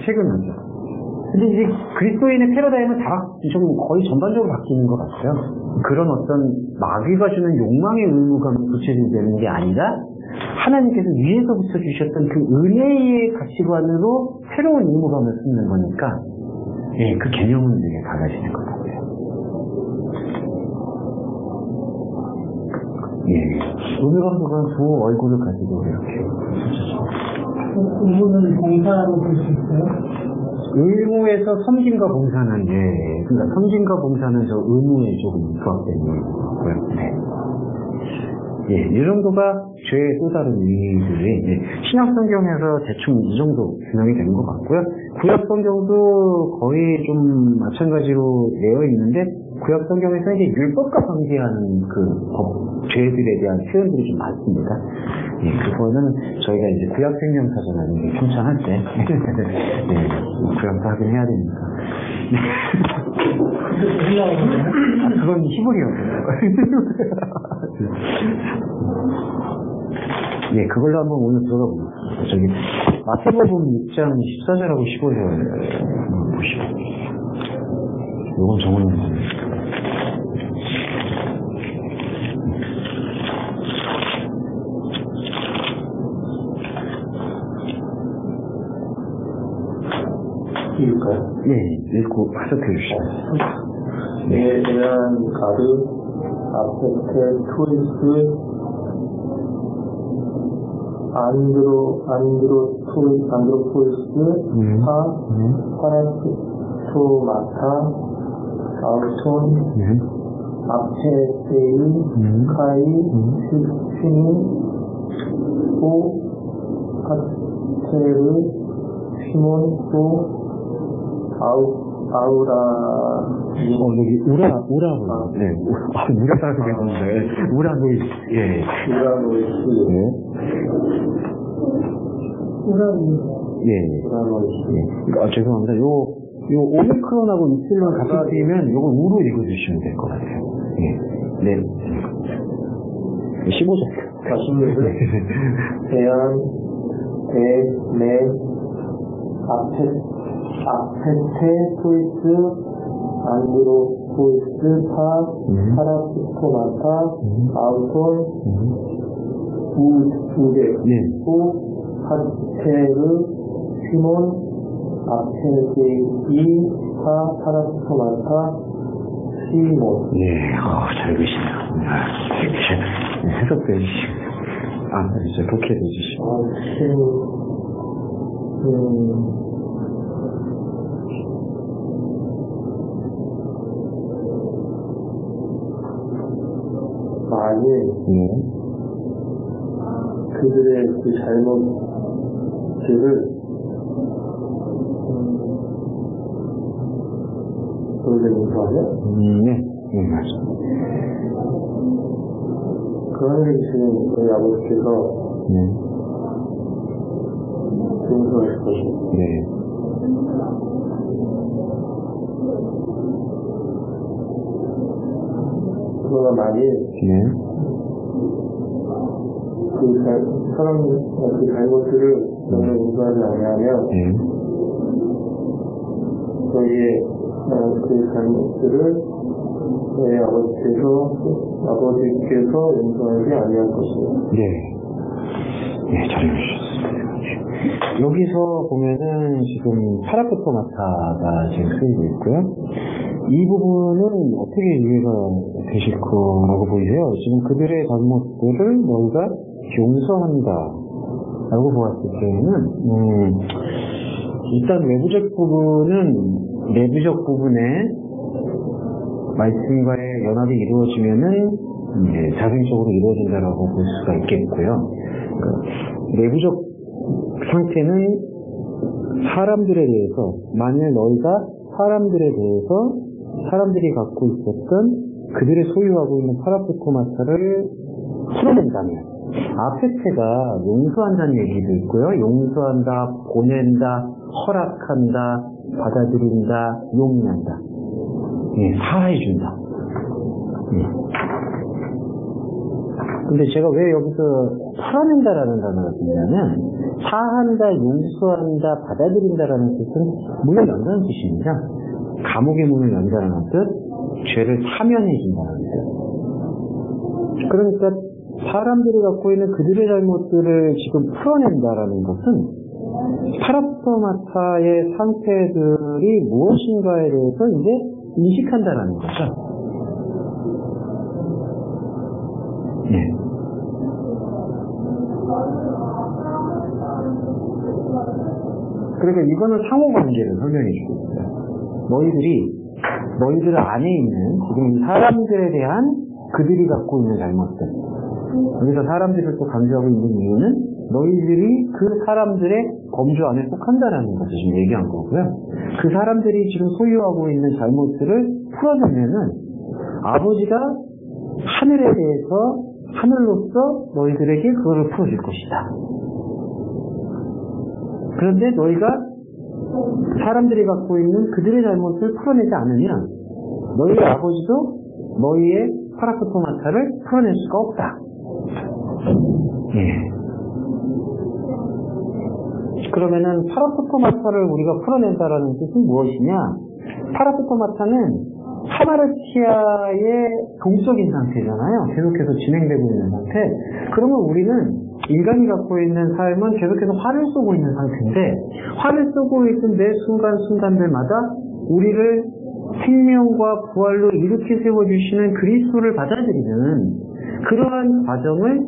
책임하죠. 근데 이제 그리스도인의 패러다임은 좀 거의 전반적으로 바뀌는 것 같아요. 그런 어떤 마귀가 주는 욕망의 의무감이 구체적되는 게 아니라 하나님께서 위에서부터 주셨던 그 은혜의 가치관으로 새로운 의무감을 쓰는 거니까 그 개념은 되게 달라지는 것 같아요. 의무감독은 두 얼굴을 가지고 이렇게 의무는 봉사로 볼 수 있어요? 의무에서 섬김과 봉사는 그러니까 섬김과 봉사는 저 의무에 조금 부합되는 거고요. 네. 이 정도가 죄의 또 다른 의미들이 신약 성경에서 대충 이 정도 규명이 되는 것 같고요. 구약 성경도 거의 좀 마찬가지로 되어 있는데 구약 성경에서 이제 율법과 관계하는 죄들에 대한 표현들이 좀 많습니다. 그거는 저희가 이제 구약 생명사전을 편찬할 때 구약도 하긴 해야 되니까. 그건 히브리어예요. 그걸로 한번 오늘 들어가 보겠습니다. 저기 마태복음 6장 14절하고 15절 보시고 이건 정원인 겁니다. 읽을까요? 읽고 해석해 주시죠. 대한 가르, 아페테, 투이스, 안드로포이스, 파라토마타, 아우톤, 아페세이, 카이, 시니, 오, 파테르, 시몬, 오, 아우라, 여기 우라고. 우라라고 했는데, 우라노이스. 우라노이스. 죄송합니다. 요 오미크론하고 이슬론 같이 쓰이면 요거 우로 읽어주시면 될 것 같아요. 15절. 대한, 아페테, 토이스, 안드로포이스, 파라토마타, 아우톤, 우데, 파테르, 시몬, 아페세이, 파라토마타, 시몬. 잘 계시네요. 해석도 해주시고. 진짜 독해도 해주시고. 만일 그들의 그 잘못들을 너희가 용서하냐? 맞습니다. 그 하늘에 계시는 저희 아버지께서 용서하실 것입니다. 그러나 만일 그 잘못들을 너희가 용서하지 않으면 저희의 그 잘못들을 저희 아버지께서 용서하지 아니할 것입니다. 잘 읽으셨습니다. 여기서 보면은 지금 파라토마타가 지금 쓰이고 있고요. 이 부분은 어떻게 이해가 되실 거라고 보이세요? 지금 그들의 잘못들을 너희가 용서한다 라고 보았을 때는 일단 내부적 부분에 말씀과의 연합이 이루어지면은 자생적으로 이루어진다라고 볼 수가 있겠고요. 내부적 상태는 사람들에 대해서, 만일 너희가 사람들이 갖고 있었던 그들의 소유하고 있는 파라토마타를 풀어낸다면, 아페테가 용서한다는 얘기도 있고요. 용서한다, 보낸다, 허락한다, 받아들인다, 용인한다. 사해준다. 근데 제가 왜 여기서 풀어낸다라는 단어가 쓰냐면, 사한다, 용서한다, 받아들인다라는 뜻은 문을 연다는 뜻입니다. 감옥의 문을 연다는 뜻, 죄를 사면해준다는 뜻. 그러니까 사람들이 갖고 있는 그들의 잘못들을 지금 풀어낸다라는 것은 파라토마타의 상태들이 무엇인가에 대해서 이제 인식한다라는 거죠. 그러니까 이거는 상호관계를 설명해주고 있어요. 너희들 안에 있는 지금 이 사람들에 대한 그들이 갖고 있는 잘못들. 여기서 사람들을 또 강조하고 있는 이유는 너희들이 그 사람들의 범주 안에 속한다라는 것을 지금 얘기한 거고요. 그 사람들이 지금 소유하고 있는 잘못들을 풀어내면은 아버지가 하늘에 대해서 하늘로서 너희들에게 그거를 풀어줄 것이다. 그런데 너희가 사람들이 갖고 있는 그들의 잘못을 풀어내지 않으면 너희 아버지도 너희의 파라포토마타를 풀어낼 수가 없다. 예. 그러면은 파라포토마타를 우리가 풀어낸다라는 뜻은 무엇이냐? 파라포토마타는 카마르티아의 동적인 상태잖아요. 계속해서 진행되고 있는 상태. 그러면 우리는 인간이 갖고 있는 삶은 계속해서 화를 쏘고 있는 상태인데, 화를 쏘고 있는 매 순간순간들마다 우리를 생명과 부활로 일으켜 세워주시는 그리스도를 받아들이는 그러한 과정을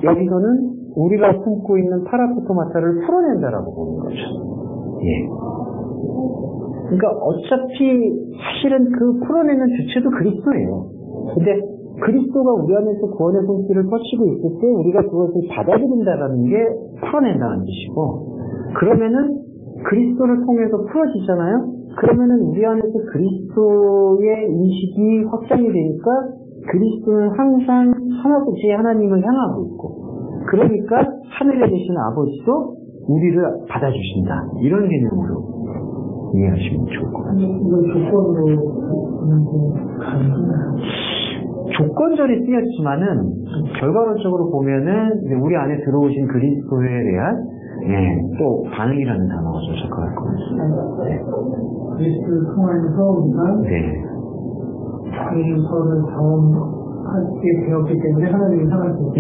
여기서는 우리가 품고 있는 파라포토마타를 풀어낸다라고 보는 거죠. 예. 그러니까 어차피 사실은 그 풀어내는 주체도 그리스도예요. 근데 그리스도가 우리 안에서 구원의 손길을 뻗치고 있을 때 우리가 그것을 받아들인다라는 게 풀어낸다는 뜻이고, 그러면은 그리스도를 통해서 풀어지잖아요. 그러면은 우리 안에서 그리스도의 인식이 확장이 되니까 그리스도는 항상 하나님의 하나님을 향하고 있고, 그러니까 하늘에 계신 아버지도 우리를 받아주신다. 이런 개념으로 이해하시면 좋을 것 같아요. 이건 조건으로 조건절이 쓰였지만은 결과론적으로 보면은 우리 안에 들어오신 그리스도에 대한 또 반응이라는 단어가 좀 적합할 것 같습니다. 네. 그리스도를 통하여서 우리가 그리스도를 경험하게 되었기 때문에 하나님이 향할 수 있다.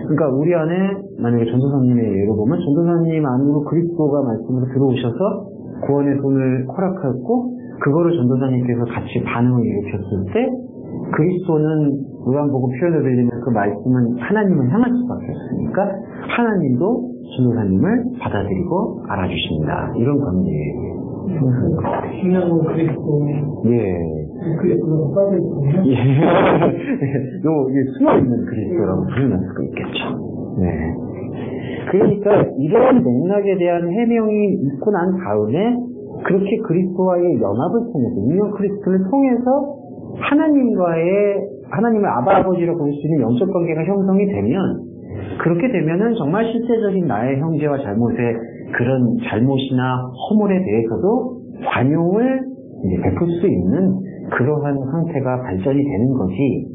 그러니까 우리 안에 만약에 전도사님의 예로 보면 전도사님 안으로 그리스도가 말씀으로 들어오셔서 구원의 손을 허락하였고 그거를 전도사님께서 같이 반응을 일으켰을 때 그리스도는 요한복음 표현을 들리면 그 말씀은 하나님을 향할 수밖에 없으니까 하나님도 전도사님을 받아들이고 알아주십니다. 이런 관계예요. 중요한 건 그리스도. 그리스도가 빠져있거든요. 이게 숨어있는 그리스도라고 표현할 수가 있겠죠. 그러니까 이러한 맥락에 대한 해명이 있고 난 다음에 그렇게 그리스도와의 연합을 통해서 유형 그리스도를 통해서 하나님을 아버지로 볼 수 있는 영적 관계가 형성이 되면, 그렇게 되면은 정말 실제적인 나의 형제와 잘못의 그런 잘못이나 허물에 대해서도 관용을 이제 베풀 수 있는 그러한 상태가 발전이 되는 거지,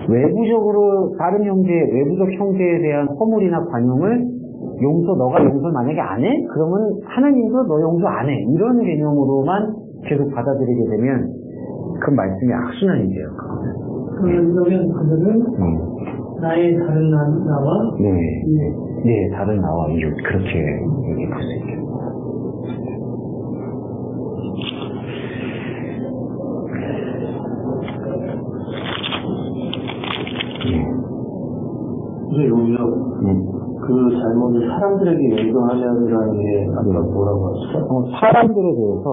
외부적 형제에 대한 허물이나 관용을 너가 용서를 만약에 안 해? 그러면 하나님도 너 용서 안 해. 이런 개념으로만 계속 받아들이게 되면 그 말씀이 악순환이 돼요. 그러면 그들은 나의 다른 나와 다른 나와 이웃, 그렇게 얘기해 볼 수 있겠죠. 근데 여기서 그 잘못을 사람들에게 외도하려는 게 아까 뭐라고 하셨죠? 사람들에 대해서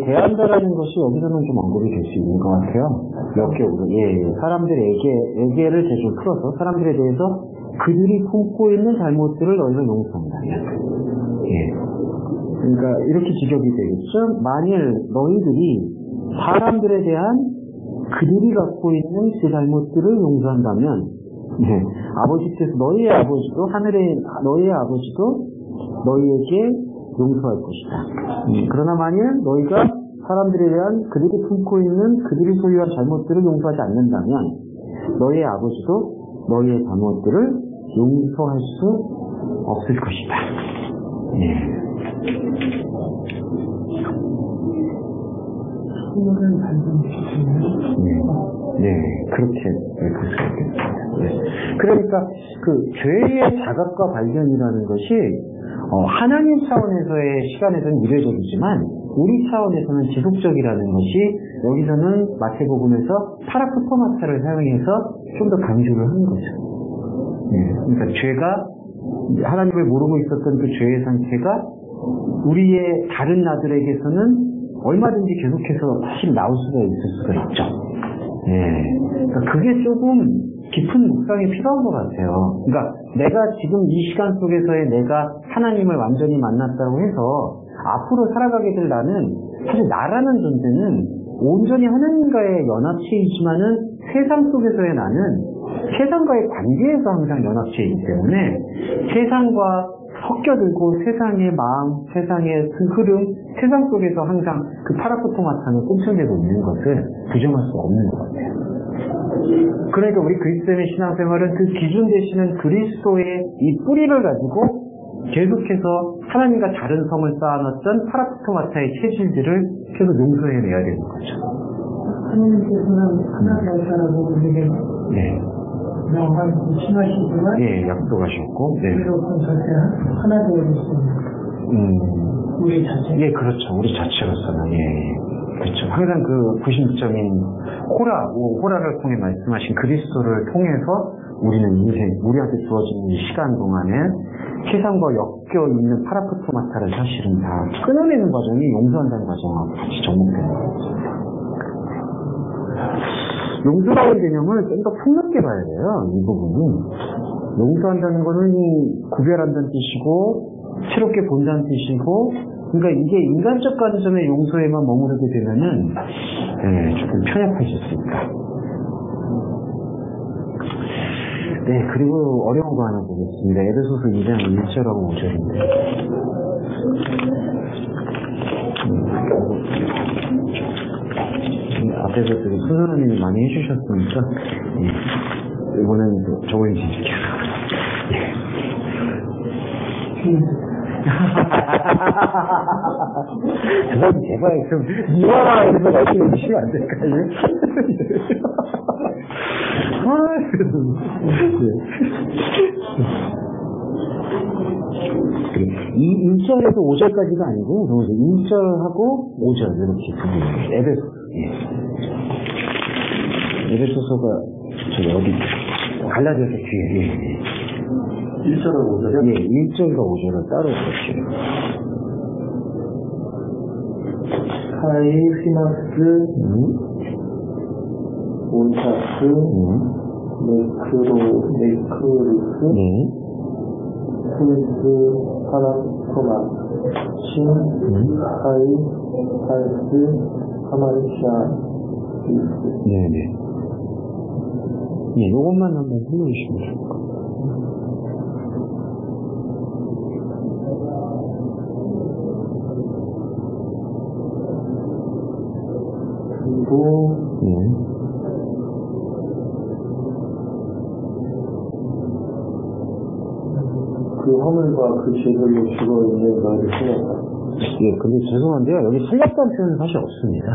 대한다라는 것이 여기서는 좀 언급이 될 수 있는 것 같아요. 몇 개로. 사람들에게를 대충 풀어서 사람들에 대해서 그들이 품고 있는 잘못들을 너희가 용서한다. 그러니까 이렇게 직역이 되겠죠. 만일 너희들이 사람들에 대한 그들이 갖고 있는 그 잘못들을 용서한다면 아버지께서 너희의 아버지도 너희의 아버지도 너희에게 용서할 것이다. 그러나 만일 너희가 사람들에 대한 그들이 품고 있는 그들이 소유한 잘못들을 용서하지 않는다면 너희의 아버지도 너희의 잘못들을 용서할 수 없을 것이다. 그렇게 볼 수 있겠습니다. 그러니까 그 죄의 자각과 발견이라는 것이 하나님 차원에서의 시간에서는 이례적이지만 우리 차원에서는 지속적이라는 것이 여기서는 마태복음에서 파라포토마타를 사용해서 좀 더 강조를 하는 거죠. 그러니까 죄가 하나님을 모르고 있었던 그 죄의 상태가 우리의 다른 나들에게서는 얼마든지 계속해서 다시 나올 수가 있을 수가 있죠. 그러니까 그게 조금 깊은 묵상이 필요한 것 같아요. 그러니까 내가 지금 이 시간 속에서의 내가 하나님을 완전히 만났다고 해서 앞으로 살아가게 될 나는 사실 나라는 존재는 온전히 하나님과의 연합체이지만은 세상 속에서의 나는 세상과의 관계에서 항상 연합체이기 때문에 세상과 섞여들고 세상의 마음, 세상의 그 흐름, 세상 속에서 항상 그 파라포토마타는 꽁쳐내고 있는 것을 부정할 수 없는 것 같아요. 그러니까 우리 그리스도인의 신앙생활은 그 기준 되시는 그리스도의 이 뿌리를 가지고 계속해서 하나님과 다른 성을 쌓아놨던 파라포토마타의 체질들을 계속 용서해내야 되는 거죠. 하나님께서는 하나님이라고 우리에게 명한 심하시지만 약속하셨고 우리로서는 절대 하나 되어주시는 우리 자체 그렇죠. 우리 자체로서는 그렇죠. 항상 그 구심점인 호라를 통해 말씀하신 그리스도를 통해서 우리는 인생, 우리한테 주어진 이 시간 동안에 세상과 엮여 있는 파라포토마타를 사실은 다 끊어내는 과정이 용서한다는 과정하고 같이 접목되는 거죠. 용서라는 개념을 좀 더 폭넓게 봐야 돼요. 이 부분은. 용서한다는 거는 구별한다는 뜻이고 새롭게 본다는 뜻이고, 그러니까 이게 인간적 관점의 용서에만 머무르게 되면은 조금 편협해질 수 있다. 그리고 어려운 거 하나 보겠습니다. 에베소서 2장 1절하고 5절인데. 앞에서 되게 순서님이 많이 해주셨으니까, 이번에는 저걸 드릴게요. 제발 좀, 이와라에서 말씀해 주시면 안 될까요? 이 1절에서 5절까지가 아니고 1절하고 5절 이렇게 두 개. 에베소서가 저기 어디 갈라디아서 뒤에 1절하고 5절이요? 1절과 5절을 따로 그렇게 카이피나스 온타스 네크루스 스스 파라토마 신 카이팔스 하마르샤 요것만 한번 해주시면 좋을 것 같아요. 그리고 그 허물과 그 죄들로 죽어있는 너를 살렸다. 근데 죄송한데요. 여기 살렸다는 표현은 사실 없습니다.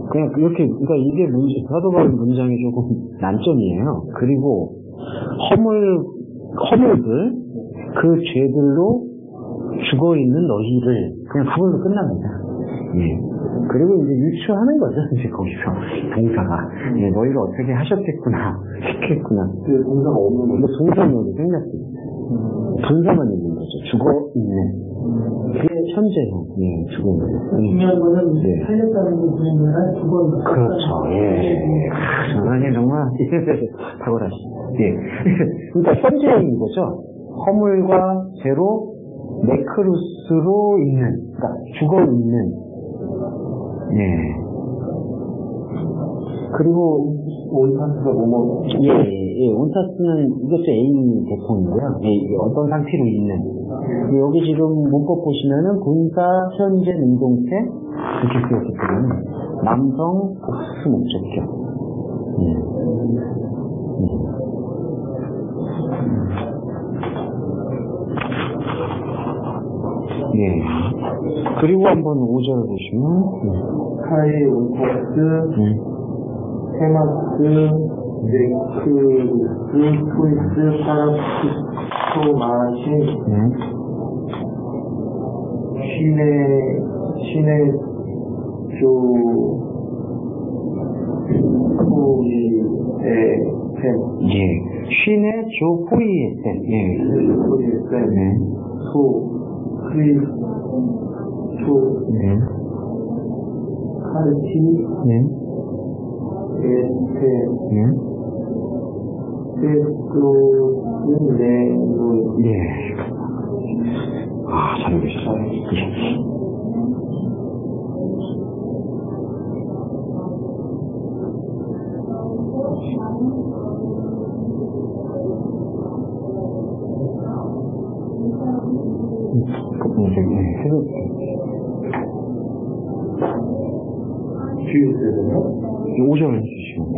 그냥 이렇게, 그러니까 이게 사도 바울 문장이 조금 난점이에요. 그리고 허물들, 그 죄들로 죽어있는 너희를, 그냥 그걸로 끝납니다. 그리고 이제 유추하는 거죠, 이제 거기서. 동사가. 너희가 어떻게 하셨겠구나, 했겠구나. 그 동사가 없는 거죠? 동사는 여기 생략됩니다. 동사만 있는 거죠. 죽어있는. 그게 현재형, 죽어있는. 중요한 거는 살렸다는 게 중요한 게 죽어있는. 그렇죠, 전환이 정말, 탁월하시. 그러니까 현재형인 거죠. 허물과 죄로 네크루스로 있는, 그러니까 죽어있는. 그리고 온타스가 뭐뭐? 온타스는 이것도 A 대통이고요. 어떤 상태로 있는. 여기 지금 문법 보시면은 군사, 현재, 능동태 이렇게 쓰였기 때문에 남성, 복수 목적격. 그리고 한번 5절 보시면 카이 온타스 테마스 네크루스 토이스 파라토마신 신의 조 토이에 펜. 예. 쉰의 조 포이에센. 예. 포이에센. 네. 소, 크리, 초, 네. 카르티, 네. 에테, 네. 테스토, 네로. 예. 아, 잘하고 계셨어요. 주의했어요. 5점을 해주시면 돼.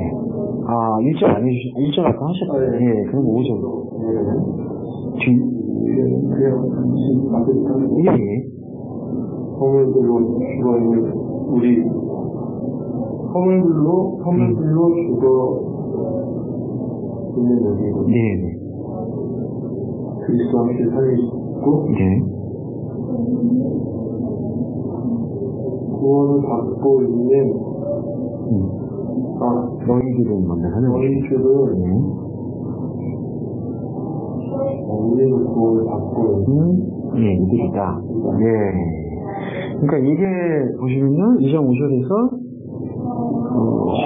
아, 1점 안 해주시, 1점 아까 하셨어요. 네. 예, 그럼 5점. 예, 예. 허물들로 죽어있는 우리 허물들로 죽어 있는 우리 네, 네. 그리스도 함께 살리고 네. 구원을 받고 있는 너희들은 먼저 하는 거죠. 너희들은 네. 우리는 구원을 받고 있는 예, 이들이다. 예. 그러니까 이게 보시면요, 2장 5절에서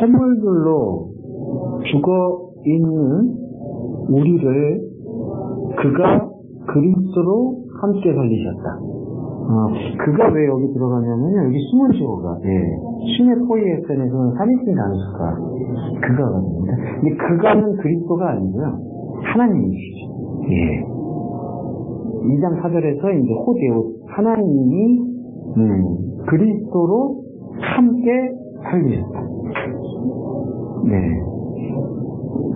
허물들로 죽어 있는 우리를 그가 그리스도로 함께 살리셨다. 그가 왜 여기 들어가냐면요, 여기 숨은 주어가, 예, 신의 포이에센에서는 3인칭 단수가 그가거든요. 근데 그가는 그리스도가 아니고요, 하나님이시죠. 예. 2장 4절에서 이제 호데오, 하나님이, 그리스도로 함께 살리셨다. 네.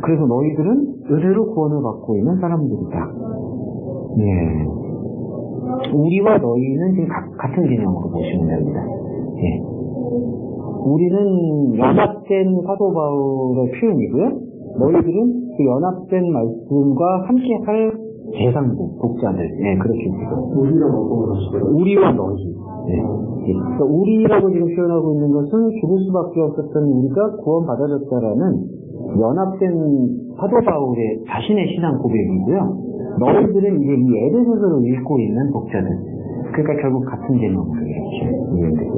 그래서 너희들은 은혜로 구원을 받고 있는 사람들이다. 예. 우리와 너희는 지금 같은 개념으로 보시면 됩니다. 예. 우리는 연합된 사도 바울의 표현이고요. 너희들은 그 연합된 말씀과 함께 할 대상들, 독자들. 예, 그렇게 지금. 우리가 먹고 그러시더라고요. 우리와 너희. 예. 예. 그러니까 우리라고 지금 표현하고 있는 것은 죽을 수밖에 없었던 우리가 구원받아졌다라는 연합된 사도 바울의 자신의 신앙 고백이고요. 너희들은 이제 이 에베소서를 읽고 있는 독자들. 그러니까 결국 같은 개념으로 이렇게 이해되고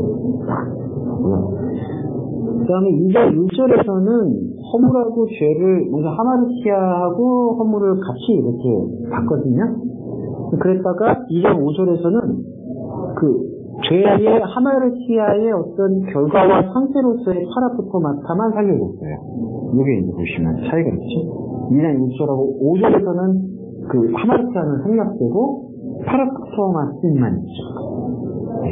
있고요. 그 다음에 2장 1절에서는 허물하고 죄를 먼저 하마르티아하고 허물을 같이 이렇게 봤거든요. 그랬다가 2장 5절에서는 그 죄의 하마르티아의 어떤 결과와 상태로서의 파라프토마타만 살려줬어요. 이게 이제 보시면 차이가 있죠. 2장 1절하고 5절에서는 그 하마르티아는 생략되고 파라프토마타만 있죠. 네.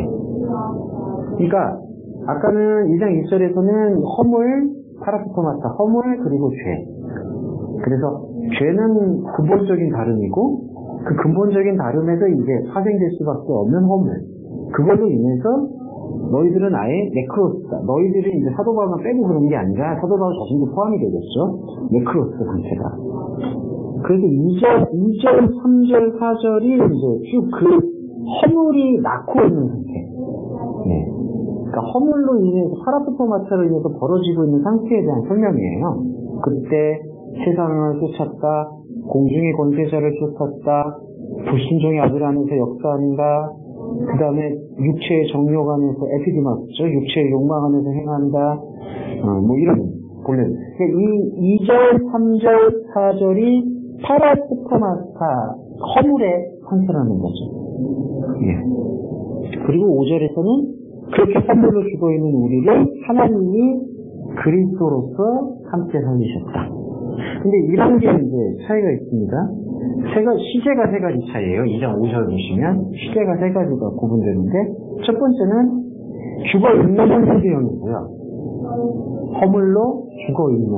그러니까 아까는 2장 1절에서는 허물, 파라프토마타, 허물 그리고 죄. 그래서 죄는 근본적인 다름이고 그 근본적인 다름에서 이제 파생될 수밖에 없는 허물. 그걸로 인해서 너희들은 아예 네크로스다. 너희들이 이제 사도 바울만 빼고 그런 게 아니라 사도 바울 자신도 포함이 되겠죠. 네크로스 상태다. 그래서 2절, 3절, 4절이 이제 쭉 그 허물이 낳고 있는 상태. 네. 그러니까 허물로 인해서 파라프토마타로 인해서 벌어지고 있는 상태에 대한 설명이에요. 그때 세상을 쫓았다, 공중의 권세자를 쫓았다, 불순종의 아들 안에서 역사한다, 그 다음에 육체의 정욕 안에서 에피디마스죠. 육체의 욕망 안에서 행한다. 뭐 이런 본래. 이 2절, 3절, 4절이 파라프토마타 허물의 상태라는 거죠. 예. 그리고 5절에서는 그렇게 허물로 죽어있는 우리를 하나님이 그리스도로서 함께 살리셨다. 근데 이런 게 이제 차이가 있습니다. 시제가 세 가지 차이예요. 2장 5절 보시면 시제가 세 가지가 구분되는데 첫 번째는 죽어있는 현재형이고요. 허물로 죽어있는.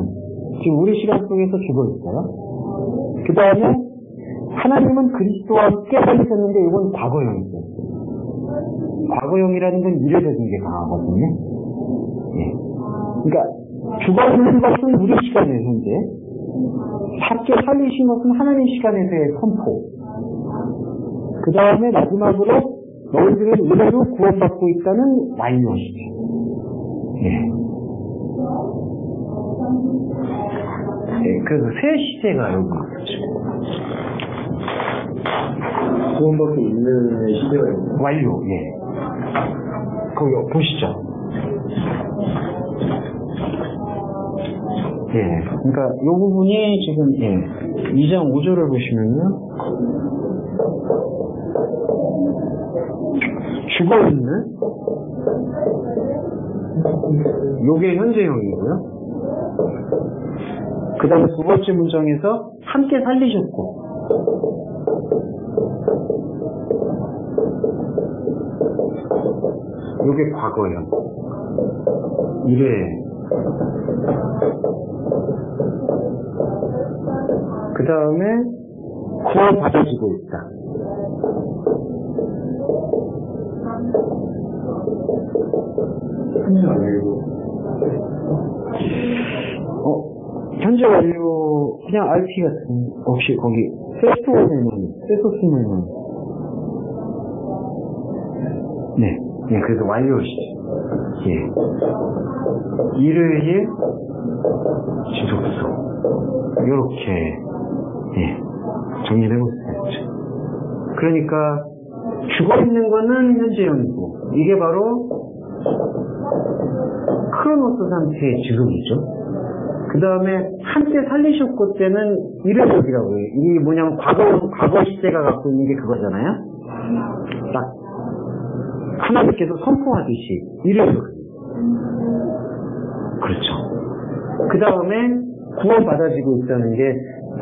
지금 우리 시간 속에서 죽어있어요. 그 다음에 하나님은 그리스도와 함께 살리셨는데 이건 과거형이죠. 과거형이라는 건 미래적인 게 강하거든요. 예. 그러니까 죽어있는 것은 우리 시간의 현재, 함께 살리신 것은 하나님 시간에서의 선포. 그 다음에 마지막으로 너희들은 은혜로 구원받고 있다는 완료시죠. 예. 예, 그래서 새 시대가 여기 있죠. 구원받고 있는 시대가 있나요? 완료, 예. 거기 보시죠. 예, 그러니까 이 부분이 지금, 예, 2장 5절을 보시면요. 죽어있는, 요게 현재형이고요. 그 다음에 두 번째 문장에서 함께 살리셨고, 요게 과거형. 이래. 그 다음에 구원 받아지고 있다. 현재 완료. 현재 완료, 그냥 RP 같은, 혹시 거기, 세토스면은, 네. 예, 그래서 완료시죠. 예. 일의 지속성. 요렇게, 예. 정리를 해보세요. 그러니까, 죽어있는 거는 현재형이고, 이게 바로, 크로노스 상태의 지속이죠. 그 다음에 함께 살리셨고 때는 이례적이라고 해요. 이게 뭐냐면 과거 시대가 갖고 있는 게 그거잖아요. 딱 하나님께서 선포하듯이 이례적. 그렇죠. 그 다음에 구원 받아지고 있다는 게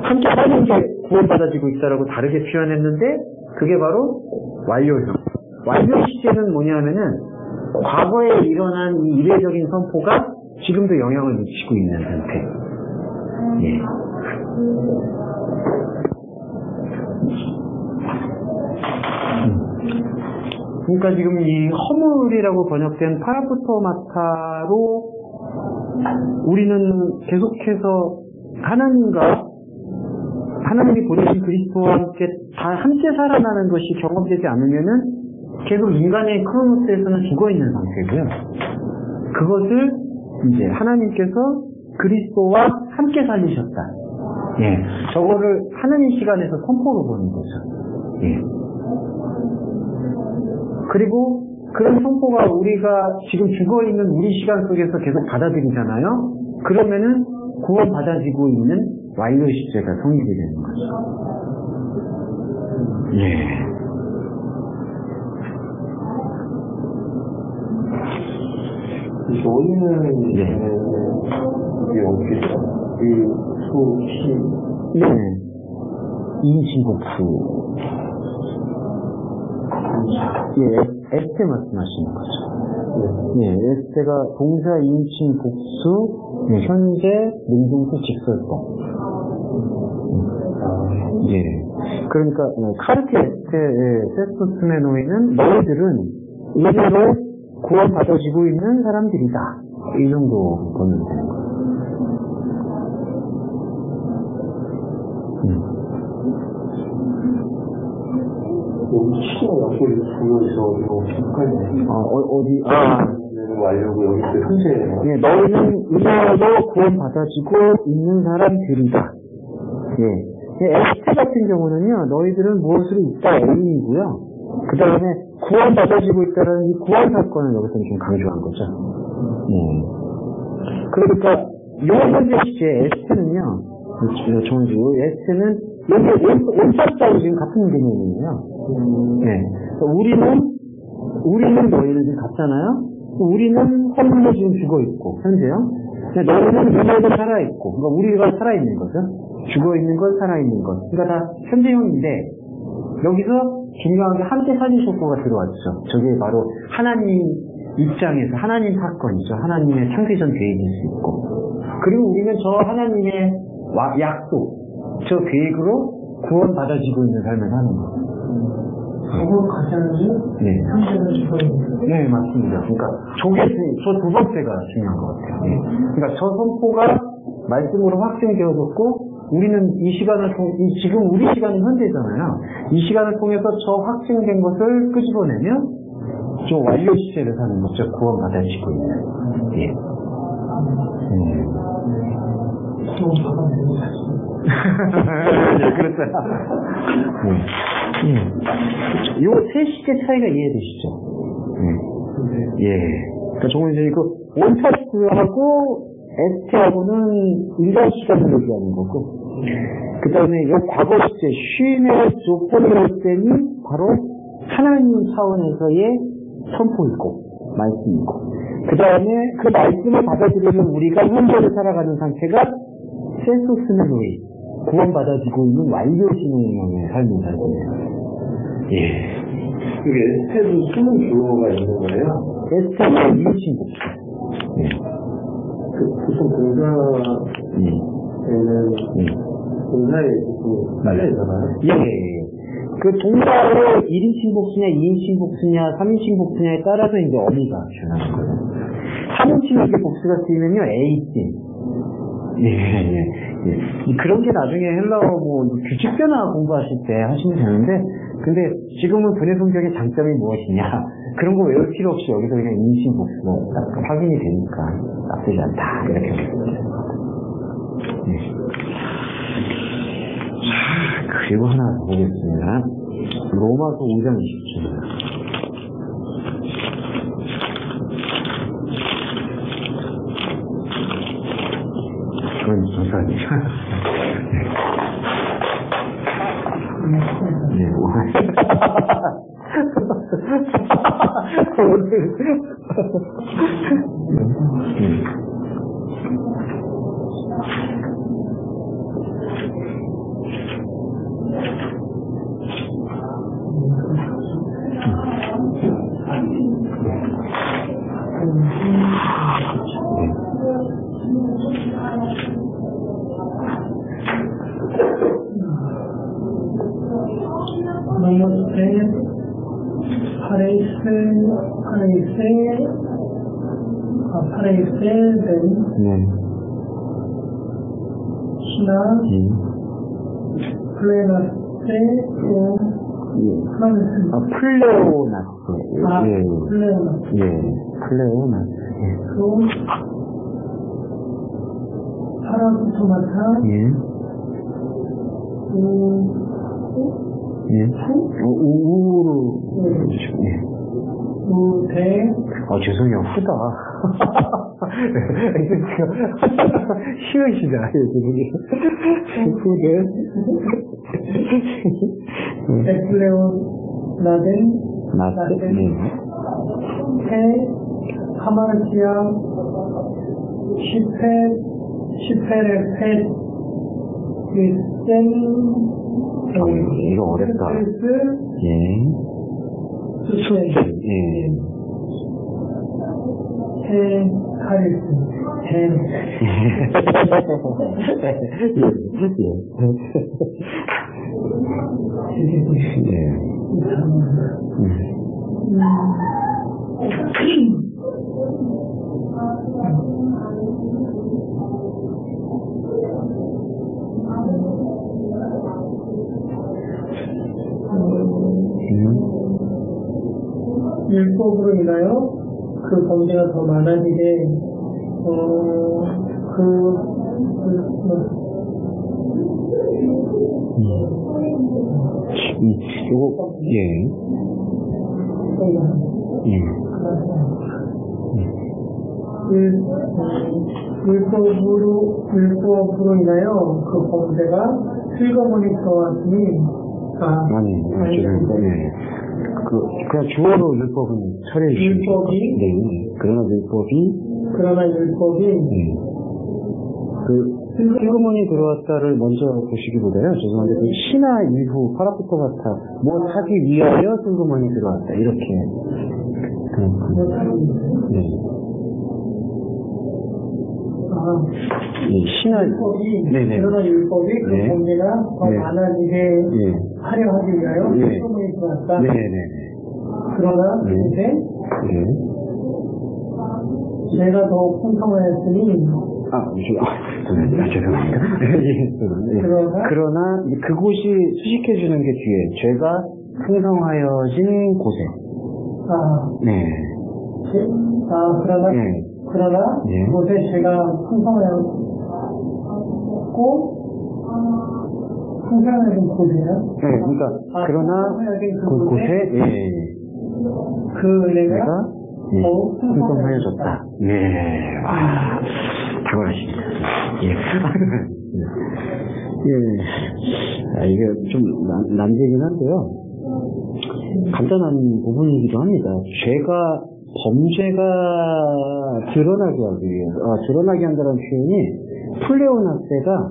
함께 하는 게 구원 받아지고 있다라고 다르게 표현했는데 그게 바로 완료형. 완료 시제는 뭐냐면은 과거에 일어난 이 이례적인 선포가 지금도 영향을 미치고 있는 상태. 예. 그러니까 지금 이 허물이라고 번역된 파라푸토마타로 우리는 계속해서 하나님이 보내신 그리스도와 함께 다 함께 살아나는 것이 경험되지 않으면은 계속 인간의 크로노스에서는 죽어있는 상태고요. 그것을 이제 하나님께서 그리스도와 함께 살리셨다. 예, 저거를 하나님 시간에서 선포로 보는 거죠. 예. 그리고 그런 선포가 우리가 지금 죽어있는 우리 시간 속에서 계속 받아들이잖아요. 그러면은 구원 받아지고 있는 완료 시제가 성립이 되는 거죠. 예. 저희는 이게 어떻게 돼요? 피. 네. 인신복수. 예, 에스테 말씀하시는 거죠. 예, 에스테가 동사 인신복수, 현재 능동수 직설법. 예. 그러니까 카르티 에스테의 세스토스메노이는 너희들은 의대로 구원 받아지고 있는 사람들이다. 이 정도 보면 되는 거예요. 여기 치료 약속이 보여서 이거 헷갈리네. 어디? 완료고 여기 또 현재예요. 예, 너희는 의대로 구원 받아지고 있는 사람들이다. 예. 에스테 같은 경우는요, 너희들은 무엇으로 있다 A이고요. 그 다음에 구원 받아지고 있다는 이 구원 사건을 여기서 좀 강조한 거죠. 그러니까 요 현재 시제 에스테는요, 정주 에스테는 여기 온짝자로 지금 같은 개념이에요. 네. 우리는 너희는 지금 같잖아요. 우리는 허물로 지금 죽어 있고 현재요. 너희는 너희도 살아 있고, 그러니까 우리가 살아 있는 거죠. 죽어 있는 건 살아 있는 것. 그러니까 다 현재형인데 여기서 중요한 게 함께 살리셨고가 들어왔죠. 저게 바로 하나님 입장에서 하나님 사건이죠. 하나님의 창세전 계획일 수 있고. 그리고 우리는 저 하나님의 약속, 저 계획으로 구원 받아지고 있는 삶을 사는 거예요. 그걸 가져야지. 네. 현재는 죽어있는. 네, 맞습니다. 그러니까 저 두 번째가 중요한 것 같아요. 네. 그러니까 저 선포가 말씀으로 확증되어졌고, 우리는 이 시간을 지금 우리 시간은 현재잖아요. 이 시간을 통해서 저 확증된 것을 끄집어내면 저 완료 시제를 사는 거죠. 구원 받아지고 있는. 예. 너무 작아지고 네, 그렇죠. 요 세 시대 차이가 이해되시죠? 예. 그러니까 조금 이제 그 원파스하고 ST하고는 인간 시간을 얘기하는 거고, 그 다음에 이 과거 시제, 쉼의 조포리오스는 바로 하나님 차원에서의 선포이고, 말씀이고, 그 다음에 그 말씀을 받아들이는 우리가 현재를 살아가는 상태가 센소스메노이, 구원받아지고 있는 완료신의 삶을 살고 있어요. 예. 그게 에스테도 숨은 주어가 있는 거예요? 에스테가 이유신복수. 예. 보통 동사에 보통 깔려있잖아요. 예. 그 동사로 1인칭 복수냐, 2인칭 복수냐, 3인칭 복수냐에 따라서 이제 어미가 변하는 거예요. 3인칭에게 복수가 쓰이면요, A칭. 예. 그런 게 나중에 헬라어 규칙 변화 공부하실 때 하시면 되는데, 근데 지금은 분해 성격의 장점이 무엇이냐, 그런 거 외울 필요 없이 여기서 그냥 인칭 복수가 딱 확인이 되니까 나쁘지 않다, 이렇게 말씀드려요. 그리고 하나 더 보겠습니다. 로마서 5장 20절입니다. 그건 감사합니다. 네. 플레오나스. 플레오나스. 파라토마타. 우로. 우대. 죄송해요. 후다. 쉬우시다. 후대. 에플레온 나덴. 해 하마르티아 시페레페 이거 어렵다. 카리스. 율법으로 인하여 그 범죄가 더 많아지게 요거 율법으로 인하여 그 범죄가 슬거머니 들어왔으니 그냥 주어로 율법은 처리해 주시죠. 그러나 율법이 슬그머니 들어왔다를 먼저 보시기보다요, 죄송한데, 그 신화 이후 파라포토마타, 하기 위하여 슬그머니 들어왔다, 이렇게. 신화, 그러나 율법이 그 범죄가 더 많아지게 하려 하기 위하여 슬그머니 들어왔다. 그러나, 이제, 내가 더 풍성하였으니, 죄송합니다. 그러나 그곳이 수식해주는 게 뒤에 죄가 풍성하여진 곳에. 그러나 그곳에 죄가 풍성하여 있고 풍성하신 곳이요? 네, 그러니까 그러나 그곳에 그 은혜가 더욱 풍성하여졌다. 네, 와, 탁월하십니다. 이게 좀 난제긴 한데요. 간단한 부분이기도 합니다. 범죄가 드러나게 하기 위해서, 드러나게 한다는 표현이 플레오나세가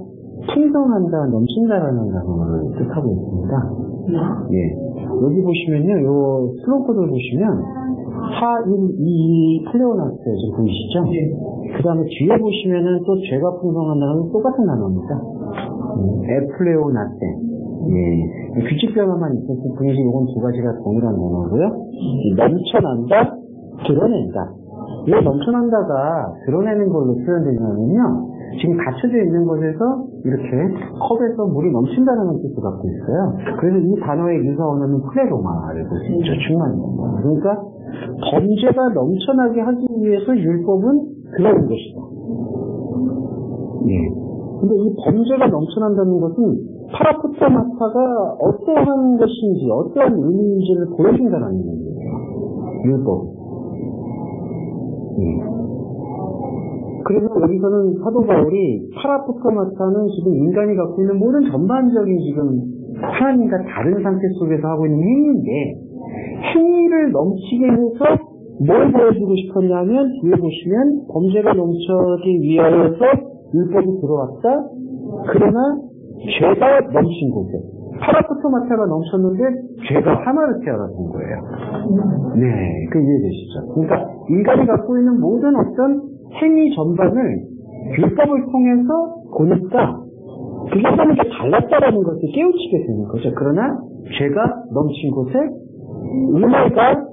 풍성한다, 넘친다라는 단어를 뜻하고 있습니다. 여기 보시면요, 요 슬로코드를 보시면 4, 1, 2, 플레오나세 지금 보이시죠? 그 다음에 뒤에 보시면은 또 죄가 풍성한다는 똑같은 단어입니다. 에플레오나세. 규칙 변화만 있었을 뿐이지 이건 두 가지가 동일한 단어고요. 넘쳐난다, 드러낸다. 이 넘쳐난다가 드러내는 걸로 표현되냐면요, 지금 갇혀져 있는 곳에서 이렇게 컵에서 물이 넘친다는 뜻을 갖고 있어요. 그래서 이 단어의 유사 언어는 플레로마를 볼 수 있죠. 충만입니다. 그러니까 범죄가 넘쳐나게 하기 위해서 율법은 그러는 것이다. 근데 이 범죄가 넘쳐난다는 것은 파라푸타마타가 어떠한 것인지, 어떠한 의미인지를 보여준다는 얘기예요. 율법. 그래서 여기서는 사도 바울이 파라푸타마타는 지금 인간이 갖고 있는 모든 전반적인 지금 하나님과 다른 상태 속에서 하고 있는 행위인데, 행위를 넘치게 해서 뭘 보여주고 싶었냐면, 뒤에 보시면 범죄가 넘쳐기 위하여서 율법이 들어왔다. 그러나 죄가 넘친 곳에 파라푸토마타가 넘쳤는데 죄가 하나를 태어났던 거예요. 그 이해되시죠? 그러니까 인간이 갖고 있는 모든 어떤 행위 전반을 율법을 통해서 보니까 그게 서로 달랐다라는 것을 깨우치게 되는 거죠. 그러나 죄가 넘친 곳에 은혜가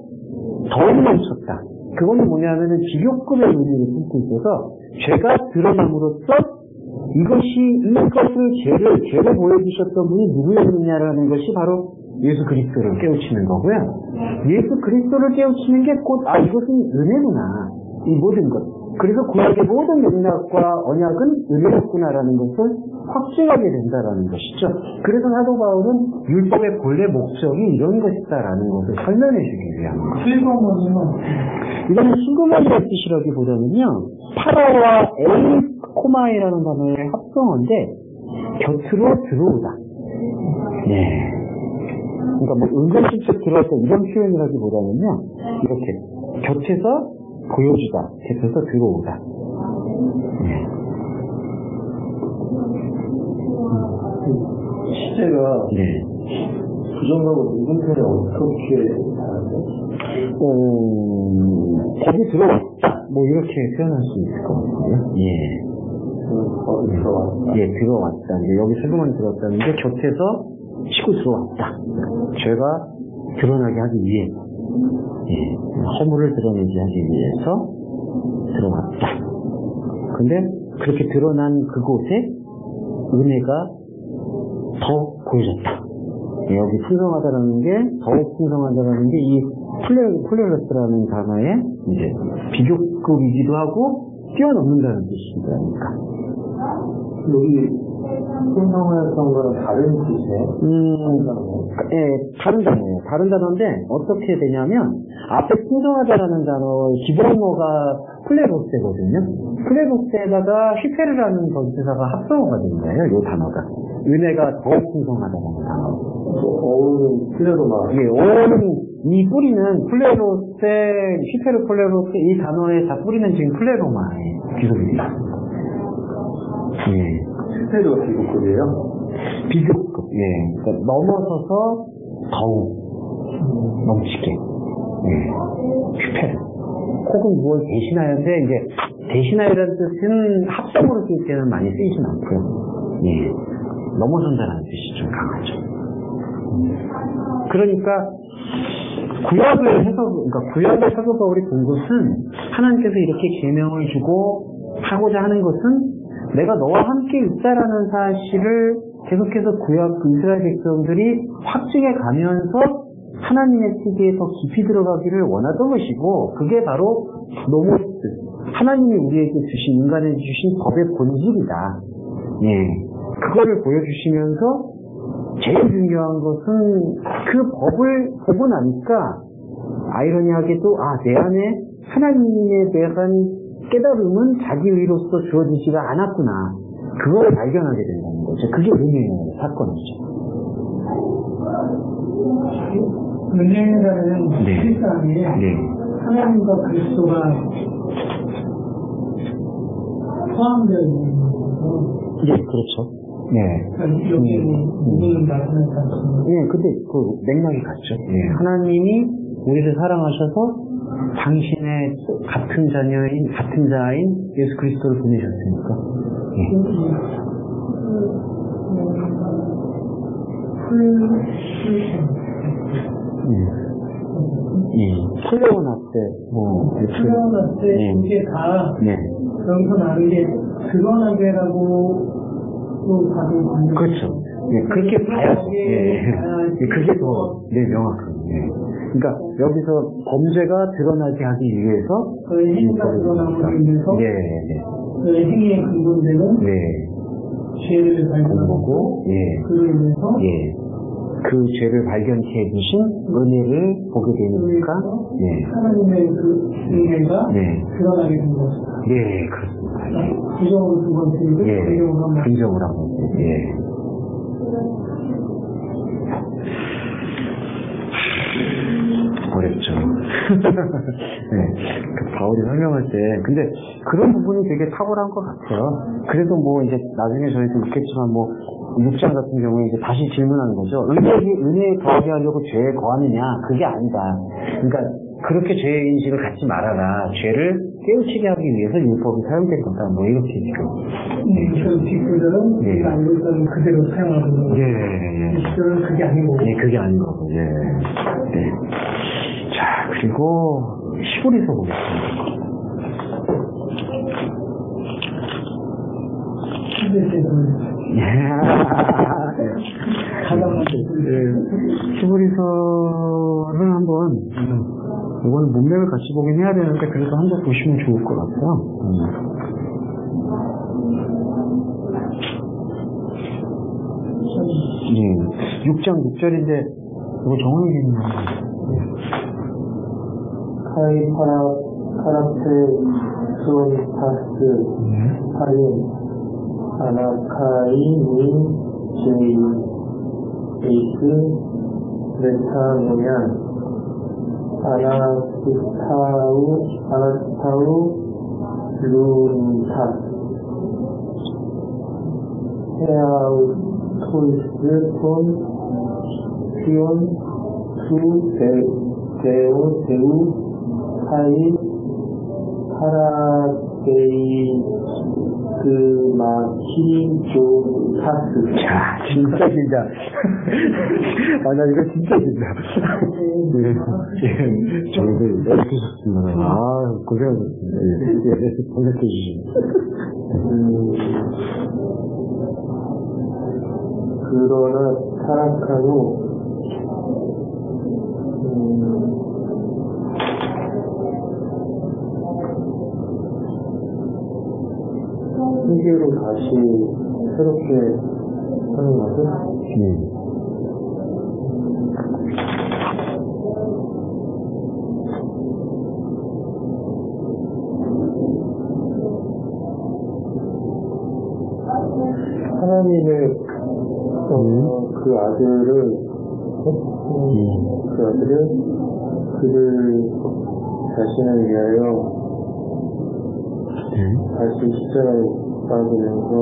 더욱 넘쳤다. 그거는 뭐냐면은 비교급의 의미를 품고 있어서 죄가 드러남으로써 이것을 죄를 보여주셨던 분이 누구였느냐라는 것이 바로 예수 그리스도를 깨우치는 거고요. 예수 그리스도를 깨우치는 게 이것은 은혜구나. 이 모든 것. 그래서 구약의 모든 맥락과 언약은 은혜였구나라는 것을 확증하게 된다라는 것이죠. 그래서 사도 바울은 율법의 본래 목적이 이런 것이다라는 것을 설명해 주기 위한 거죠. 이거는 슬그머니의 뜻이라기보다는요, 파라와 에이코마이라는 단어의 합성어인데 곁으로 들어오다. 그러니까 뭐 은근슬쩍 들어왔다 이런 표현이라기보다는요, 이렇게 곁에서 보여주다, 곁에서 들어오다. 시제가 부정하고 누군가에 어떻게 다른데? 거기 들어왔다. 뭐 이렇게 표현할 수 있을 것 같아요. 거기 들어왔다. 들어왔다. 이제 여기 슬그머니 들어왔다는 게 곁에서 치고 들어왔다. 죄가 드러나게 하기 위해, 허물을 드러내게 하기 위해서 들어왔다. 근데 그렇게 드러난 그곳에 은혜가 더 보여졌다. 여기 풍성하다라는 게, 더욱 풍성하다라는 게 이 플레로스라는 단어의 이제 비교급이기도 하고 뛰어넘는다는 뜻입니다. 그러니까. 여기 풍성하였던 거는 다른 뜻이에요? 다른 단어예요. 다른 단어인데 어떻게 되냐면 앞에 풍성하다라는 단어의 기본어가 플레로스거든요. 플레로스에다가 히페르라는 전체사가 합성어가 된 거예요. 이 단어가. 은혜가 더 풍성하다는 단어. 어우는 플레로마. 어우는 이 뿌리는 플레로세, 히페르 플레로세 이 단어에 다 뿌리는 지금 플레로마에 귀속이 되어 있습니다. 히페르가 비교급이에요? 비교급. 그러니까 넘어서서 더욱 넘치게. 히페르. 혹은 무엇 대신하여인데 이제 대신하여라는 뜻은 합성으로 쓸 때는 많이 쓰이진 않고요. 넘어선다라는 뜻이 좀 강하죠. 그러니까 구약의 사도 바울이 본 것은 하나님께서 이렇게 계명을 주고 하고자 하는 것은 내가 너와 함께 있다라는 사실을 계속해서 구약 이스라엘 백성들이 확증해 가면서 하나님의 세계에 더 깊이 들어가기를 원하던 것이고, 그게 바로 노모스, 하나님이 우리에게 주신, 인간에게 주신 법의 본질이다. 예. 그거를 보여주시면서 제일 중요한 것은 그 법을 보고 나니까 아이러니하게도 내 안에 하나님에 대한 깨달음은 자기 의로서 주어지지가 않았구나. 그걸 발견하게 된다는 거죠. 그게 은혜의 사건이죠. 은혜라는 네. 실상에 네. 하나님과 그리스도가 포함되어 있는 거죠. 예, 그렇죠. 네. 여기 누구는 나타나지 않습니다. 예, 근데 그 맥락이 같죠. 예. 하나님이 우리를 사랑하셔서 당신의 같은 자인 예수 그리스도를 보내셨으니까. 예. 풀려오나 때, 풀려오나 때, 이게 다, 여기서 나는 게 드러나게라고 또 봐도 그렇죠. 예, 그렇게 봐야죠. 예. 그게 더, 명확해요. 예. 그러니까, 여기서 범죄가 드러나게 하기 위해서, 그의 행위가 드러나기 위해서, 그의 행위의 근본되는, 죄를 발견하고, 그로 인해서, 그 죄를 발견케 해주신 은혜를 보게 되니까, 하나님의 그 은혜가 드러나게 된 것입니다. 네, 그렇습니다. 부정으로 두 번째이고, 긍정으로 한 번째. 어렵죠. 그 바울이 설명할 때, 근데 그런 부분이 되게 탁월한 것 같아요. 그래도 이제 나중에 저희도 있겠지만 6장 같은 경우에 이제 다시 질문하는 거죠. 은혜에 거하게 하려고 죄에 거하느냐? 그게 아니다. 그러니까 그렇게 죄의 인식을 갖지 말아라. 죄를 깨우치게 하기 위해서 율법이 사용된 거다. 이렇게 지금. 그 뒷글들은 알고 있던 그대로 사용하고. 뒷글은 그게 아니고. 그게 아닌 거고. 자, 그리고 시골에서 보겠습니다. 시골에서는 한번 이거는 문맥을 같이 보긴 해야 되는데 그래도 한번 보시면 좋을 것 같아요. 6장 6절인데 이거 정원이 있는 카이 파라테 수원타스 하인 아나카이 닌 제이 에이스 레타노얀 아나스타우 루니타 헤아우 토이스 톤 피온 수 데우 하이 파라데이 마키 조타스. 자, 진짜 길다. 나 이거 진짜 길다. 저희도 이렇게 좋습니다. 고생하셨습니다. 번역해주시면. 그러나 타락하고 세계로 다시 새롭게 하는 것은 하나님의 그 아들을 그를 자신을 위하여 다시 십자가에 받으면서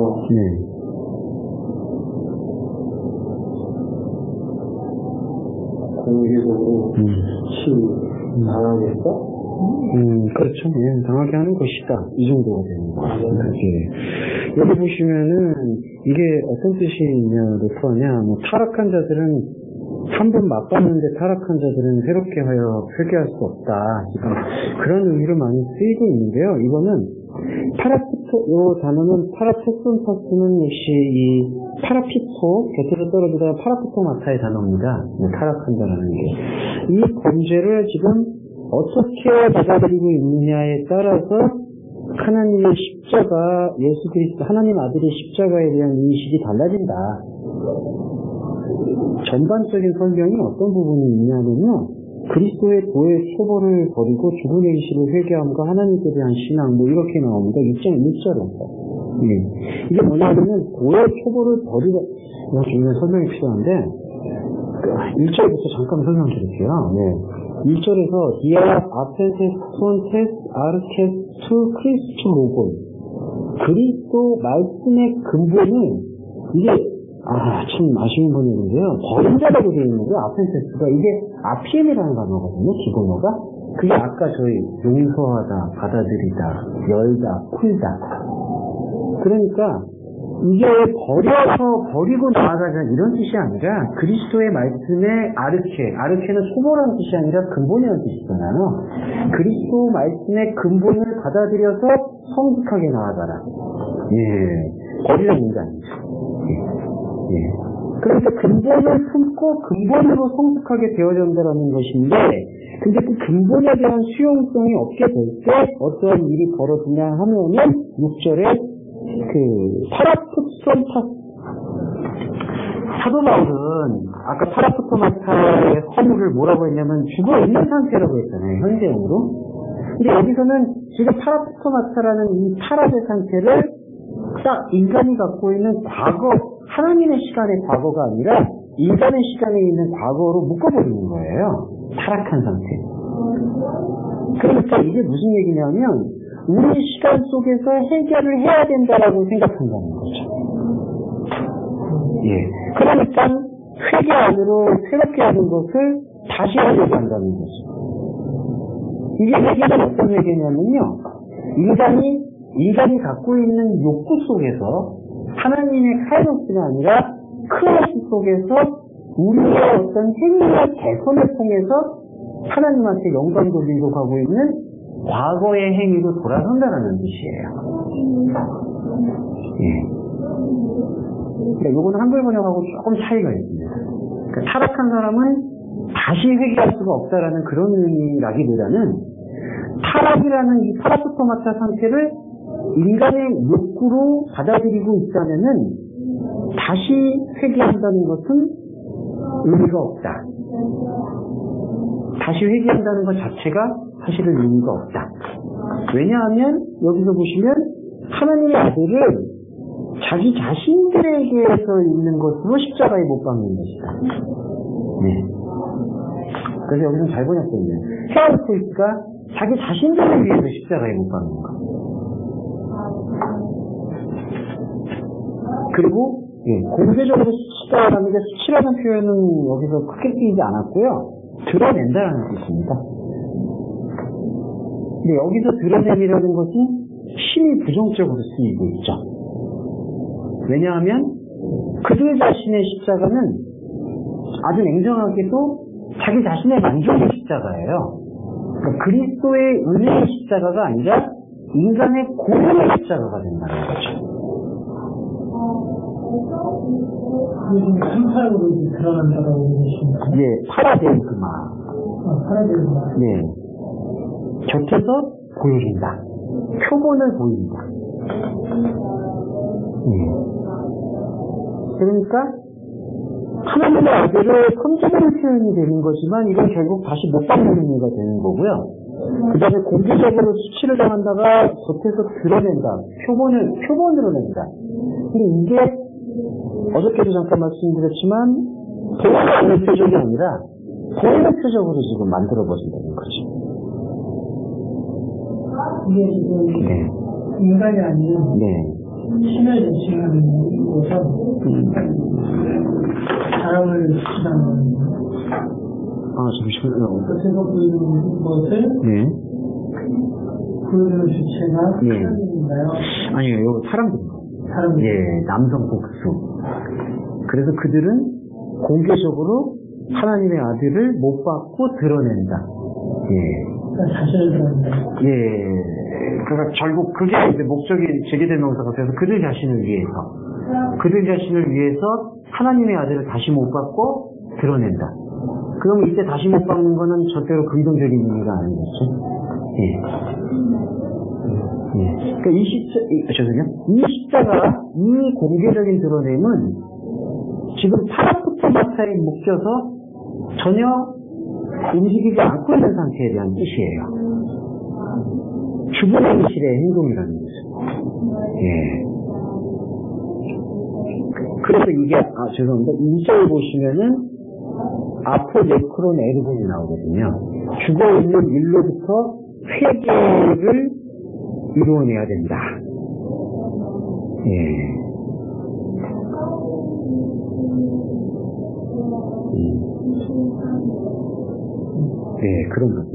공개적으로 당하겠다? 그렇죠. 당하게 하는 것이다. 이 정도가 되는 것 같습니다. 여기 보시면은 이게 어떤 뜻이냐로 표하냐, 타락한 자들은 한 번 맛봤는데 타락한 자들은 새롭게 하여 회개할 수 없다. 그런 의미로 많이 쓰이고 있는데요. 이거는 이 단어는 파라테손타스는 역시 이 파라피토, 곁으로 떨어지다가 파라피토마타의 단어입니다. 타락한다라는 게. 이 범죄를 지금 어떻게 받아들이고 있느냐에 따라서 하나님의 십자가, 예수 그리스도 하나님 아들의 십자가에 대한 인식이 달라진다. 전반적인 설명이 어떤 부분이 있냐면요, 그리스도의 보혈 초보를 버리고 죽은 행실을 회개함과 하나님께 대한 신앙, 뭐 이렇게 나옵니다. 6.1절에. 이게 뭐냐면은 보혈 초보를 버리고, 중요한 설명이 필요한데 1절부터 잠깐 설명드릴게요. 1절에서 디아 아펜테스 폰테스 아르케스 크리스트 로고, 그리스도 말씀의 근본은 이게 참 아쉬운 번역인데요. 버림자라고 되어 있는 게 아펜테스가 이게 아피엠이라는 단어거든요. 기본어가. 그게 아까 저희 용서하다, 받아들이다, 열다, 풀다. 그러니까 이게 버리고 나아가자 이런 뜻이 아니라 그리스도의 말씀에 아르케는 초보라는 뜻이 아니라 근본이라는 뜻이잖아요. 그리스도 말씀의 근본을 받아들여서 성숙하게 나아가라. 버리라는 게 아니죠. 그래서 근본을 품고 근본으로 성숙하게 되어진다는 것인데, 근데 그 근본에 대한 수용성이 없게 될 때 어떤 일이 벌어지냐 하면은 6절에 사도 바울은 아까 파라푸토마타의 허물을 뭐라고 했냐면 죽어 있는 상태라고 했잖아요, 현재형으로. 근데 여기서는 지금 파라푸토마타라는 이 타락의 상태를 딱 인간이 갖고 있는 과거, 하나님의 시간의 과거가 아니라 인간의 시간에 있는 과거로 묶어버리는 거예요. 타락한 상태. 그러니까 이게 무슨 얘기냐면 우리 시간 속에서 해결을 해야 된다라고 생각한다는 거죠. 그러니까 회개 안으로 새롭게 하는 것을 다시 하려고 한다는 거죠. 이게 회개는 어떤 회개냐면요, 인간이 갖고 있는 욕구 속에서 하나님의 카이로스가 아니라 크로스 속에서 우리의 어떤 행위와 개선을 통해서 하나님한테 영광 돌리고 가고 있는 과거의 행위로 돌아선다는 뜻이에요. 그러니까 이거는 한글 번역하고 조금 차이가 있습니다. 그러니까 타락한 사람은 다시 회개할 수가 없다라는 그런 의미라기보다는 타락이라는 이 파라푸토마타 상태를 인간의 욕구로 받아들이고 있다면은 다시 회개한다는 것은 의미가 없다. 다시 회개한다는 것 자체가 사실은 의미가 없다. 왜냐하면 여기서 보시면 하나님의 아들을 자기 자신들에게서 있는 것으로 십자가에 못 박는 것이다. 그래서 여기서는 잘 번역되어 있네요. 헤어스토이스가 자기 자신들을 위해서 십자가에 못 박는 것. 그리고 공개적으로 수치다라는 게, 수치라는 표현은 여기서 크게 쓰이지 않았고요. 드러낸다라는 뜻입니다. 근데 여기서 드러냄이라는 것이 심히 부정적으로 쓰이고 있죠. 왜냐하면 그들 자신의 십자가는 아주 냉정하게도 자기 자신의 만족의 십자가예요. 그러니까 그리스도의 은혜의 십자가가 아니라 인간의 고통의 십자가가 된다는 거죠. 상사로 드러난다고 얘기하시는 파라데그마. 파라데그마. 곁에서 보여준다. 표본을 보인다. 그러니까 하나님의 아들을 선지적인 표현이 되는 거지만 이건 결국 다시 못 받는 의미가 되는 거고요. 그 다음에 공개적으로 수치를 당한다가 겉에서 드러낸다. 표본으로 낸다. 근데 이게 어저께도 잠깐 말씀드렸지만 보이는 표적이 아니라 보이는 표적으로 지금 만들어버린다는 거죠. 이게 지금 인간이 아닌 신을 지칭하는 것은 사람을 수치하는 잠시만요. 겉에서 보이는 것을 보여주는 주체가 사람인가요? 아니요, 이거 사람들입니다. 남성 복수. 그래서 그들은 공개적으로 하나님의 아들을 못 받고 드러낸다. 자신을 드러낸다. 그러니까 결국 그게 이제 목적이 제기된 명사가 돼서 그들 자신을 위해서 하나님의 아들을 다시 못 받고 드러낸다. 그러면 이때 다시 못 받는 거는 절대로 긍정적인 의미가 아니겠죠. 그러니까 이 십자가, 이 공개적인 드러냄은 지금 파라푸토마타에 묶여서 전혀 움직이지 않고 있는 상태에 대한 뜻이에요. 죽은 행실의 행동이라는 거죠. 예. 그래서 이게, 죄송합니다. 2절 보시면은, 아포네크론 에르곤이 나오거든요. 죽어있는 일로부터 회개를 이루어내야 된다. 예. 네, 그런 거죠.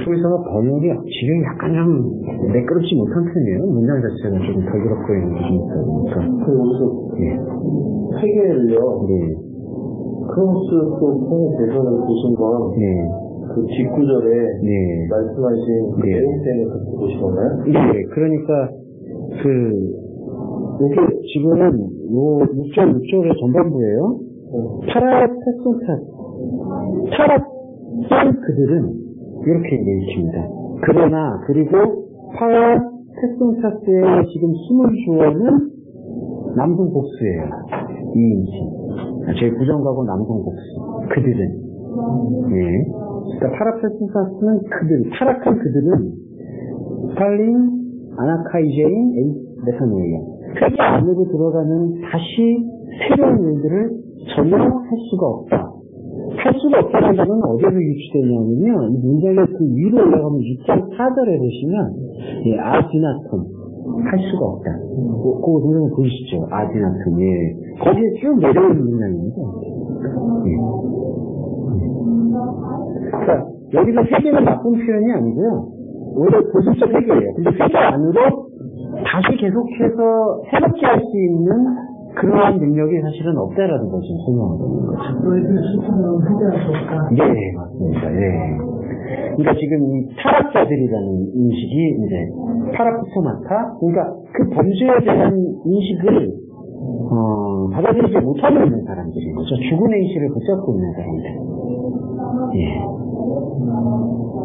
여기서 번역이 지금 약간 좀 매끄럽지 못한 편이에요. 문장 자체가 좀 덜그럽고 있는 부분이 있어요. 여기서 회개를요. 네. 크로스 또 통해 대선을 보신 건 그 뒷구절에 말씀하신 그 에인생을 그렇게 보신 건가요? 네, 그러니까 이게 지금은 요 6.6절의 전반부예요. 타락한 그들은 이렇게 얘기합니다. 그러나 그리고 테송사스에 지금 숨을 주어는 남성복수예요. 이 인식. 제 부정가고 남성복수. 그들은. 예. 그러니까 파라테송사스는 그들, 타락한 그들은 스탈린, 아나카이제인, 메타노이아. 그 안으로 들어가는 다시 새로운 일들을 전혀 할 수가 없다. 할 수가 없다는 단어는 어디서 유추되냐면요. 이 문장의 그 위로 올라가면 6.4절에 보시면, 아디나톤. 할 수가 없다. 그 문장을 보이시죠? 아디나톤. 예. 거기에 쭉 내려오는 문장입니다. 예. 그러니까, 여기서 회개는 나쁜 표현이 아니고요. 오히려 보수적 회개예요. 근데 회개 안으로 다시 계속해서 새롭게 할 수 있는 그러한 능력이 사실은 없다라는 것을 설명하고 있는 거죠. 너희들 스스로는 회개할 수 없다. 네, 맞습니다. 네. 그러니까 지금 이 타락자들이라는 인식이 이제 파라푸토마타, 그러니까 그 범죄에 대한 인식을 받아들이지 못하고 있는 사람들인 거죠. 죽은 행실을 붙잡고 있는 사람들. 예.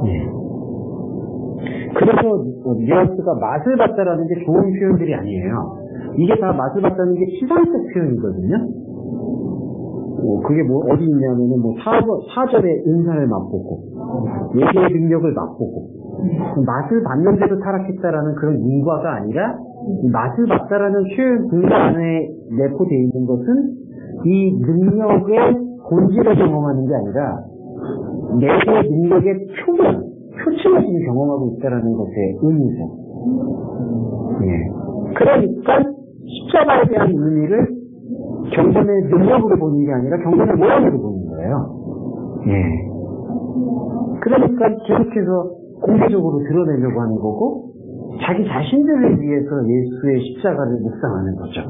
예. 그래서 뉘앙스가 맛을 봤다라는 게 좋은 표현들이 아니에요. 이게 다 맛을 봤다는 게 시상적 표현이거든요. 그게 뭐 어디 있냐면은 4절에 은사를 맛보고 예배의 능력을 맛보고 맛을 봤는데도 타락했다라는 그런 인과가 아니라 맛을 봤다라는 표현 그 안에 내포되어 있는 것은 이 능력의 본질을 경험하는 게 아니라 내의 능력의 표층을 지금 경험하고 있다라는 것의 의미죠. 예. 그러니까 십자가에 대한 의미를 경건의 능력으로 보는 게 아니라 경건의 모양으로 보는 거예요. 예. 그러니까 계속해서 공개적으로 드러내려고 하는 거고 자기 자신들을 위해서 예수의 십자가를 묵상하는 거죠.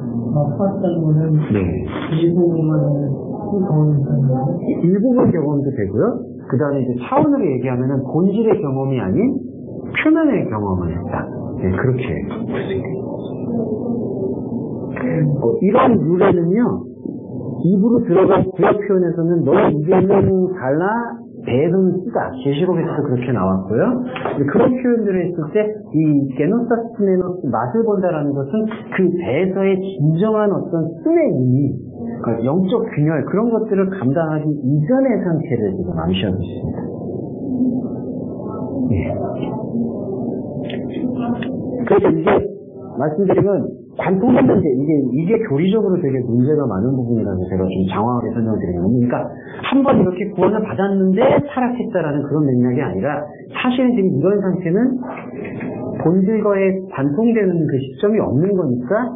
일부분 경험도 되고요. 그 다음에 이제 차원으로 얘기하면은 본질의 경험이 아닌 표면의 경험을 했다. 네, 그렇게 볼 수 있습니다. 이런 룰에는요, 입으로 들어간 구약 표현에서는 너의 입에는 달라, 배에서는 쓰다. 계시록에서도 그렇게 나왔고요. 그런 표현들을 했을 때, 이 게노사스메노스 맛을 본다라는 것은 그 배에서의 진정한 어떤 쓴의 의미, 그러니까 영적 균열, 그런 것들을 감당하기 이전의 상태를 지금 암시하고 있습니다. 예. 그래서 이제, 말씀드리면, 관통의 문제, 이게 교리적으로 되게 문제가 많은 부분이라서 제가 좀 장황하게 설명드리는 겁니다. 그러니까, 한번 이렇게 구원을 받았는데 타락했다라는 그런 맥락이 아니라, 사실은 지금 이런 상태는 본질과의 관통되는 그 시점이 없는 거니까,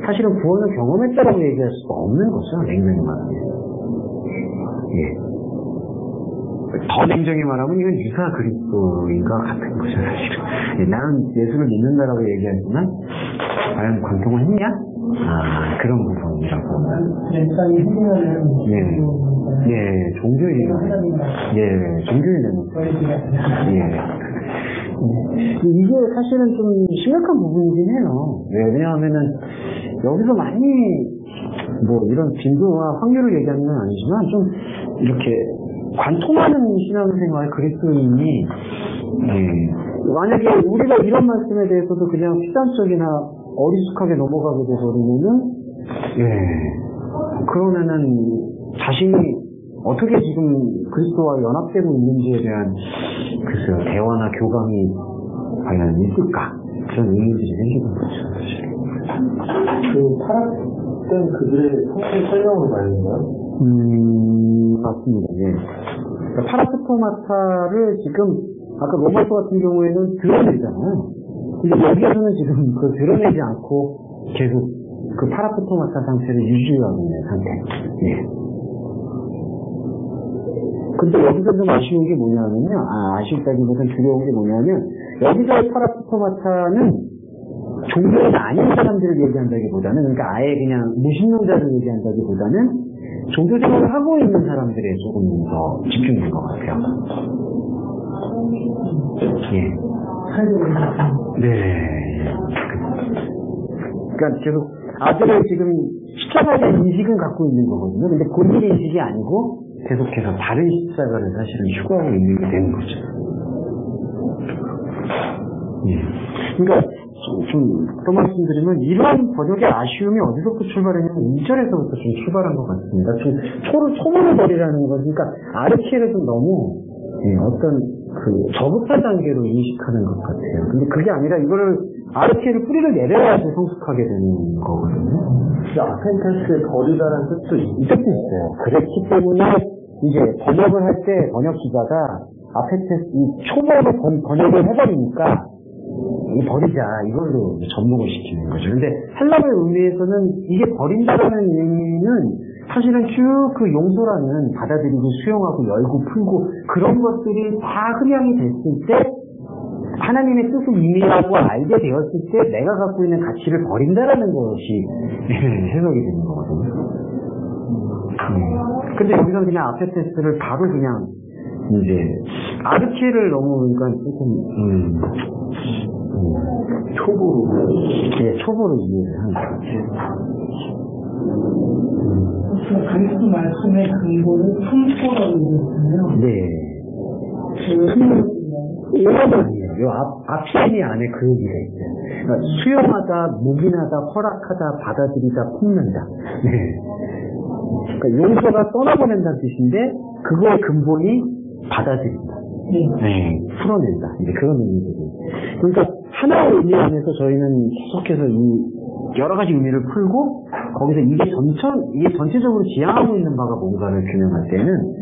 사실은 구원을 경험했다라고 얘기할 수가 없는 거죠, 냉정히 말하면. 예. 더 냉정히 말하면 이건 유사 그리스도인과 같은 거죠, 사실은. 예, 나는 예수를 믿는다라고 얘기하지만, 과연 관통을 했냐? 그런 부분이라고. 종교인이다. 종교인이다. 이게 사실은 좀 심각한 부분이긴 해요. 왜냐하면은, 여기서 많이, 이런 빈도와 확률을 얘기하는 건 아니지만, 좀, 이렇게, 관통하는 신앙생활 그리스도인이 만약에 우리가 이런 말씀에 대해서도 그냥 피상적이나 어리숙하게 넘어가게 돼버리면은 그러면은 자신이 어떻게 지금 그리스도와 연합되고 있는지에 대한 글쎄요 대화나 교감이 과연 있을까 그런 의문들이 생기는 거죠. 그 타락된 그들의 성경 설명으로 말인가요? 맞습니다. 예. 그러니까 파라스토마타를 지금 아까 로마서 같은 경우에는 드러내잖아요. 근데 여기에서는 지금 그 드러내지 않고 계속 그 파라스토마타 상태를 유지하고 있는 상태. 예. 근데 여기서 좀 아쉬운 게 뭐냐면요. 아쉽다기보다는 두려운 게 뭐냐면 여기서의 파라스토마타는 종교인 아닌 사람들을 얘기한다기보다는 그러니까 아예 그냥 무신론자를 얘기한다기보다는 종교 생활을 하고 있는 사람들에 조금 더 집중된 것 같아요. 예. 네. 그러니까 계속 아들을 지금 십자가에 대한 인식은 갖고 있는 거거든요. 근데 본인 인식이 아니고 계속해서 다른 십자가를 사실은 추구하고 있는 게 되는 거죠. 예. 그러니까 또 말씀드리면 이러한 번역의 아쉬움이 어디서부터 출발했냐면 2절에서부터 좀 출발한 것 같습니다. 초보를 버리라는 거, 그러니까 아르키를 좀 너무 어떤 그 저급한 단계로 인식하는 것 같아요. 근데 그게 아니라 이거를 아르키를 뿌리를 내려야지 성숙하게 되는 거거든요. 아펜테스를 버리다는 뜻도 있어요. 그렇기 때문에 이제 번역을 할 때 번역 기자가 아펜테스 초보로 번역을 해버리니까 버리자 이걸로 접목을 시키는 거죠. 근데 헬라어의 의미에서는 이게 버린다라는 의미는 사실은 쭉 그 용서라는 받아들이고 수용하고 열고 풀고 그런 것들이 다 흡양이 됐을 때 하나님의 뜻을 이해하고 알게 되었을 때 내가 갖고 있는 가치를 버린다라는 것이 해석이 되는 거거든요. 근데 여기서 그냥 아페테스를 바로 그냥 이제 아르키를 너무 그러니까 조금 초보로 이해를 하는 것 같아요. 그리스도 말씀의 근본은 품포라고 얘기했잖아요. 네. 요 앞편이 안에 그 얘기가 있어요. 그러니까 수용하다, 묵인하다, 허락하다, 받아들이다, 품는다. 네. 그러니까 용서가 떠나보낸다는 뜻인데 그거의 근본이 받아들인다. 네. 풀어낸다. 이제 그런 의미거든요. 그러니까 하나의 의미 안에서 저희는 계속해서 이 여러 가지 의미를 풀고 거기서 이게 전체적으로 지향하고 있는 바가 뭔가를 규명할 때는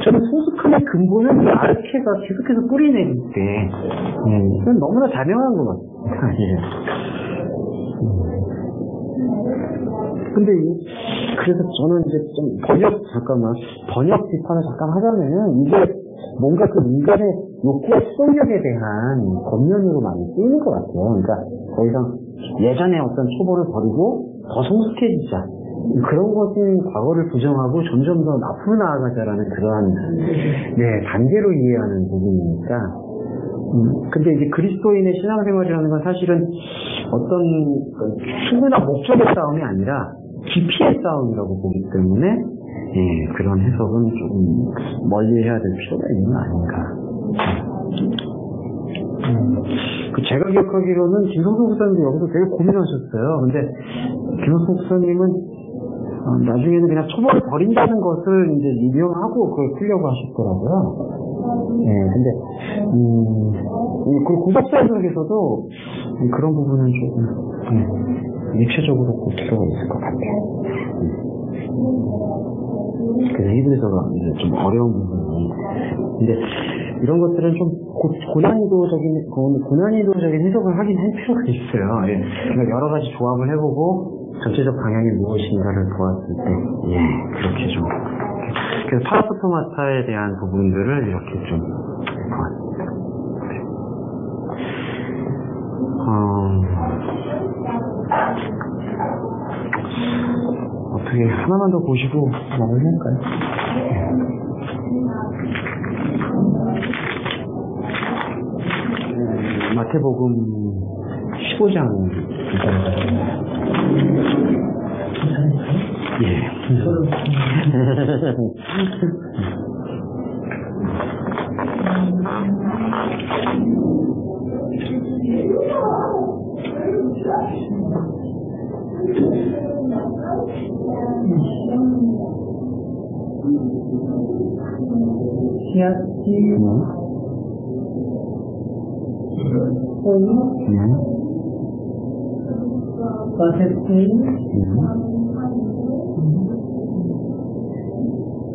저는 성숙함의 근본은 이 아르케가 계속해서 뿌리내릴 때 이건 너무나 자명한 것 같아요. 근데 그래서 저는 이제 좀 번역 비판을 잠깐 하자면 이게 뭔가 그 인간의 욕구와 수동력에 대한 권면으로 많이 쓰이는 것 같아요. 그러니까 더 이상 예전에 어떤 초보를 버리고 더 성숙해지자. 그런 것은 과거를 부정하고 점점 더 앞으로 나아가자라는 그러한 단계로 이해하는 부분이니까. 근데 이제 그리스도인의 신앙생활이라는 건 사실은 어떤 수구나 목적의 싸움이 아니라 깊이의 싸움이라고 보기 때문에 그런 해석은 좀 멀리 해야 될 필요가 있는 거 아닌가. 제가 기억하기로는 김성수 목사님도 여기서 되게 고민하셨어요. 근데 김성수 목사님은 나중에는 그냥 초보를 버린다는 것을 이제 인용하고 그걸 풀려고 하셨더라고요. 근데 그 구독자들에게서도 그런 부분은 조금 입체적으로 볼 필요가 있을 것 같아요. 그래서 히브리서가 이제 좀 어려운 부분이. 근데 이런 것들은 좀 고난이도적인 해석을 하긴 할 필요가 있어요. 그러니까 여러 가지 조합을 해보고 전체적 방향이 무엇인가를 보았을 때, 그렇게 좀. 그래서 파라스토마타에 대한 부분들을 이렇게 좀 보았습니다. 어떻게 하나만 더 보시고 마무리할까요? 마태복음 15장 지하지, 마세티,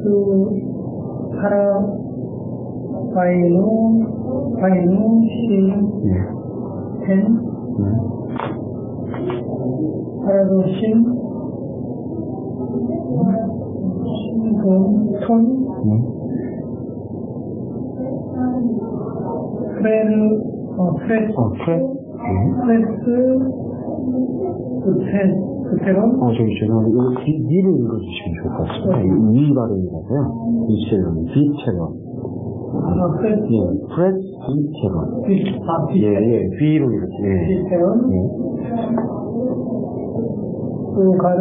또 파이노, 시, 텐, 파라도신, 톤, 프레스, 구테론? 저기 죄송한데, 이거 D를 읽어주시면 좋을 것 같습니다. 위 발음이라서요. 비체론, 비체론. 프레스 비체론. B로 이렇게. 비체론. 가르,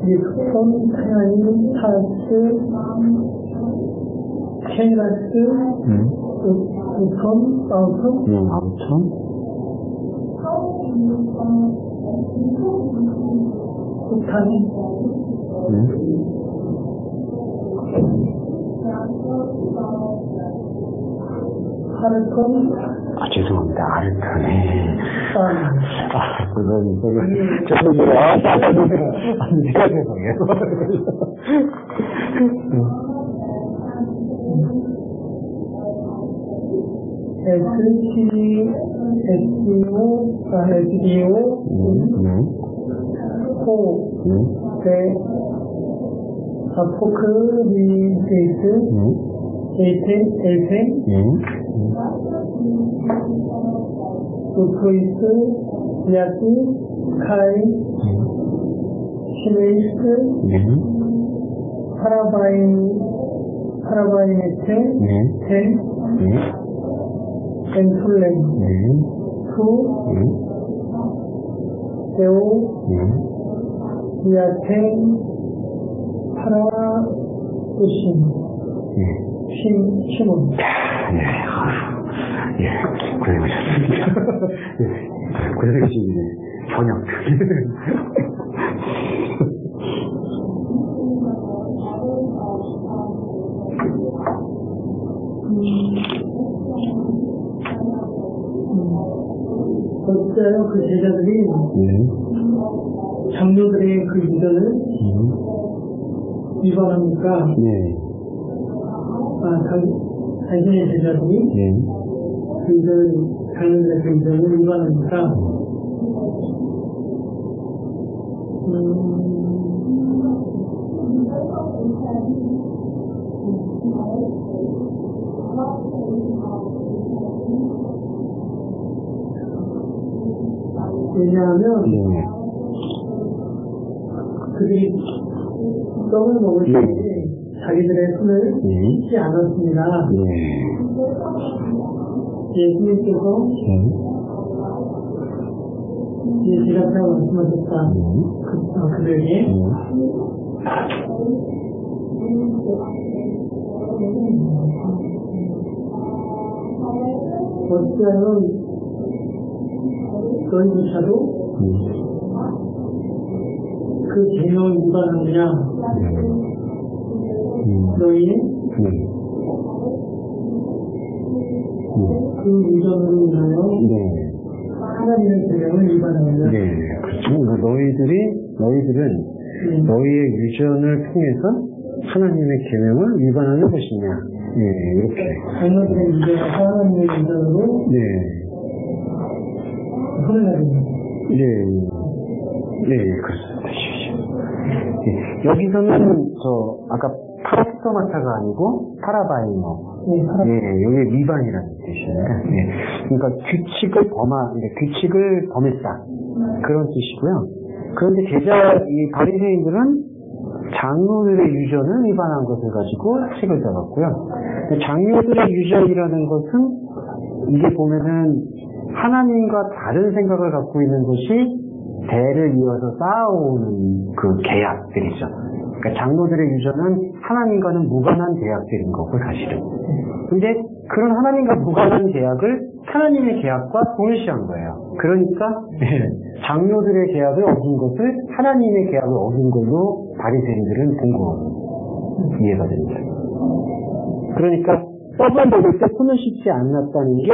믹손, 타야인, 타스, 케이라스, 우톤, 아우톤, 우탄, 하르톤, 죄송합니다. 아르톤. 포크, 베이스, 에이텐, 우토이스, 야스, 카이, 시메이스, 파라바이메테, 텐, 엔툴렘, 후, 데오, 야텐, 파라우신, 시몬. 고생하셨습니다. 고생하셨습니다. 번역. 어째요? 그 제자들이 장로들의 그 유전을 위반합니까? 당신의 제자들이 그 유전을, 장로들의 그 유전을 위반합니까? 왜냐하면 그들이 떡을 먹을 때 자기들의 손을 씻지 않았습니다. 예수님께서 제자들에게 말씀하셨다. 그들에게 어찌하여 너희조차도 그 계명을 위반하느냐? 너희의 그 유전으로 인하여 하나님의 계명을 위반하느냐? 그렇죠. 너희들은 너희의 유전을 통해서 하나님의 계명을 위반하는 것이냐? 이렇게. 잘못된 유전과 하나님의 유전으로 그렇습니다. 여기서는 아까 파라스토마타가 아니고 파라바이머. 여기 위반이라는 뜻이에요. 그러니까 규칙을 범했다. 그런 뜻이고요. 그런데 이 바리새인들은 장로들의 유전을 위반한 것을 가지고 책을 잡았고요. 장로들의 유전이라는 것은 이게 보면은 하나님과 다른 생각을 갖고 있는 것이 대를 이어서 쌓아오는 그 계약들이죠. 그러니까 장로들의 유전은 하나님과는 무관한 계약들인 거고 사실은. 근데 그런 하나님과 무관한 계약을 하나님의 계약과 동일시한 거예요. 그러니까 장로들의 계약을 어긴 것을 하나님의 계약을 어긴 걸로 바리새인들은 본 거 이해가 됩니다. 그러니까 떡을 먹을 때 손을 씻지 않았다는 게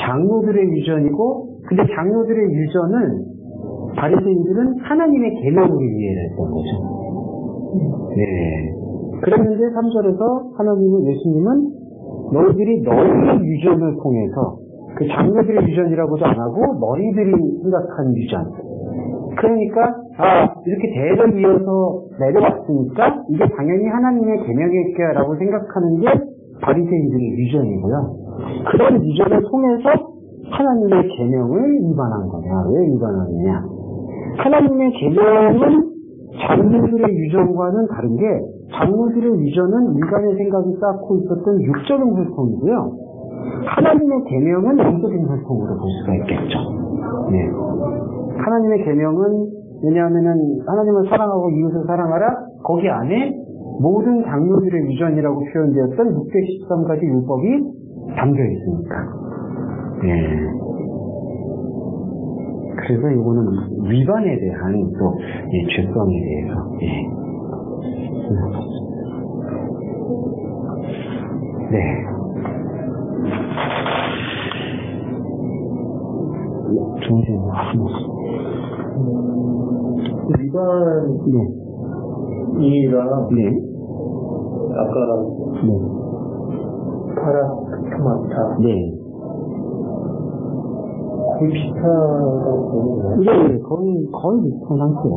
장로들의 유전이고, 근데 장로들의 유전은 바리새인들은 하나님의 계명으로 이해를 했던 거죠. 네. 그랬는데 3절에서 하나님은, 예수님은 너희들이 너희의 유전을 통해서, 그 장로들의 유전이라고도 안 하고 너희들이 생각한 유전. 그러니까 이렇게 대를 이어서 내려왔으니까 이게 당연히 하나님의 계명일게라고 생각하는 게 바리새인들의 유전이고요. 그런 유전을 통해서 하나님의 계명을 위반한 거냐. 왜 위반하느냐. 하나님의 계명은 장로들의 유전과는 다른 게, 장로들의 유전은 인간의 생각이 쌓고 있었던 육적인 혈통이고요. 하나님의 계명은 영적인 혈통으로 볼 수가 있겠죠. 네. 하나님의 계명은, 왜냐하면은 하나님을 사랑하고 이웃을 사랑하라, 거기 안에 모든 장로들의 유전이라고 표현되었던 613가지 율법이 담겨 있으니까. 네. 그래서 이거는 위반에 대한 또 죄성에 대해서 네. 중심 위반이랑 네. 아까 네. 파라토마타 네. 거의 비슷하다고 보는 거예요? 네, 거의 비슷한 상태예요.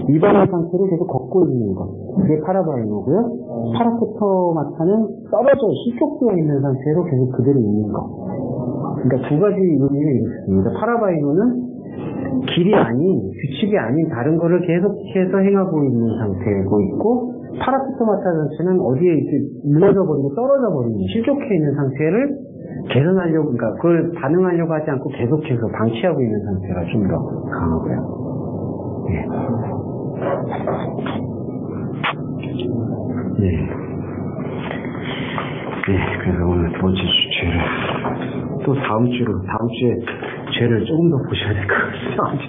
위반한 상태를 계속 걷고 있는 것. 그게 파라바이노고요. 파라토마타는 떨어져 실족되어 있는 상태로 계속 그대로 있는 것. 그러니까 두 가지 의미가 있습니다. 파라바이노는 길이 아닌, 규칙이 아닌 다른 거를 계속해서 행하고 있는 상태고 있고, 파라토마타 자체는 어디에 이렇게 무너져 버리고 떨어져 버리는, 실족해 있는 상태를 개선하려고, 그러니까 그걸 반응하려고 하지 않고 계속해서 방치하고 있는 상태가 좀 더 강하고요. 네. 네. 네, 그래서 오늘 두 번째 죄를, 또 다음 주에 죄를 조금 더 보셔야 될 것 같아요.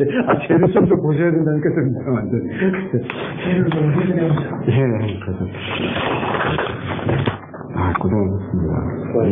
죄를 좀 더 보셔야 된다니까 좀 이상한데. 죄를 좀 해드려야죠. 네, 그래서. 고생하셨습니다. 네.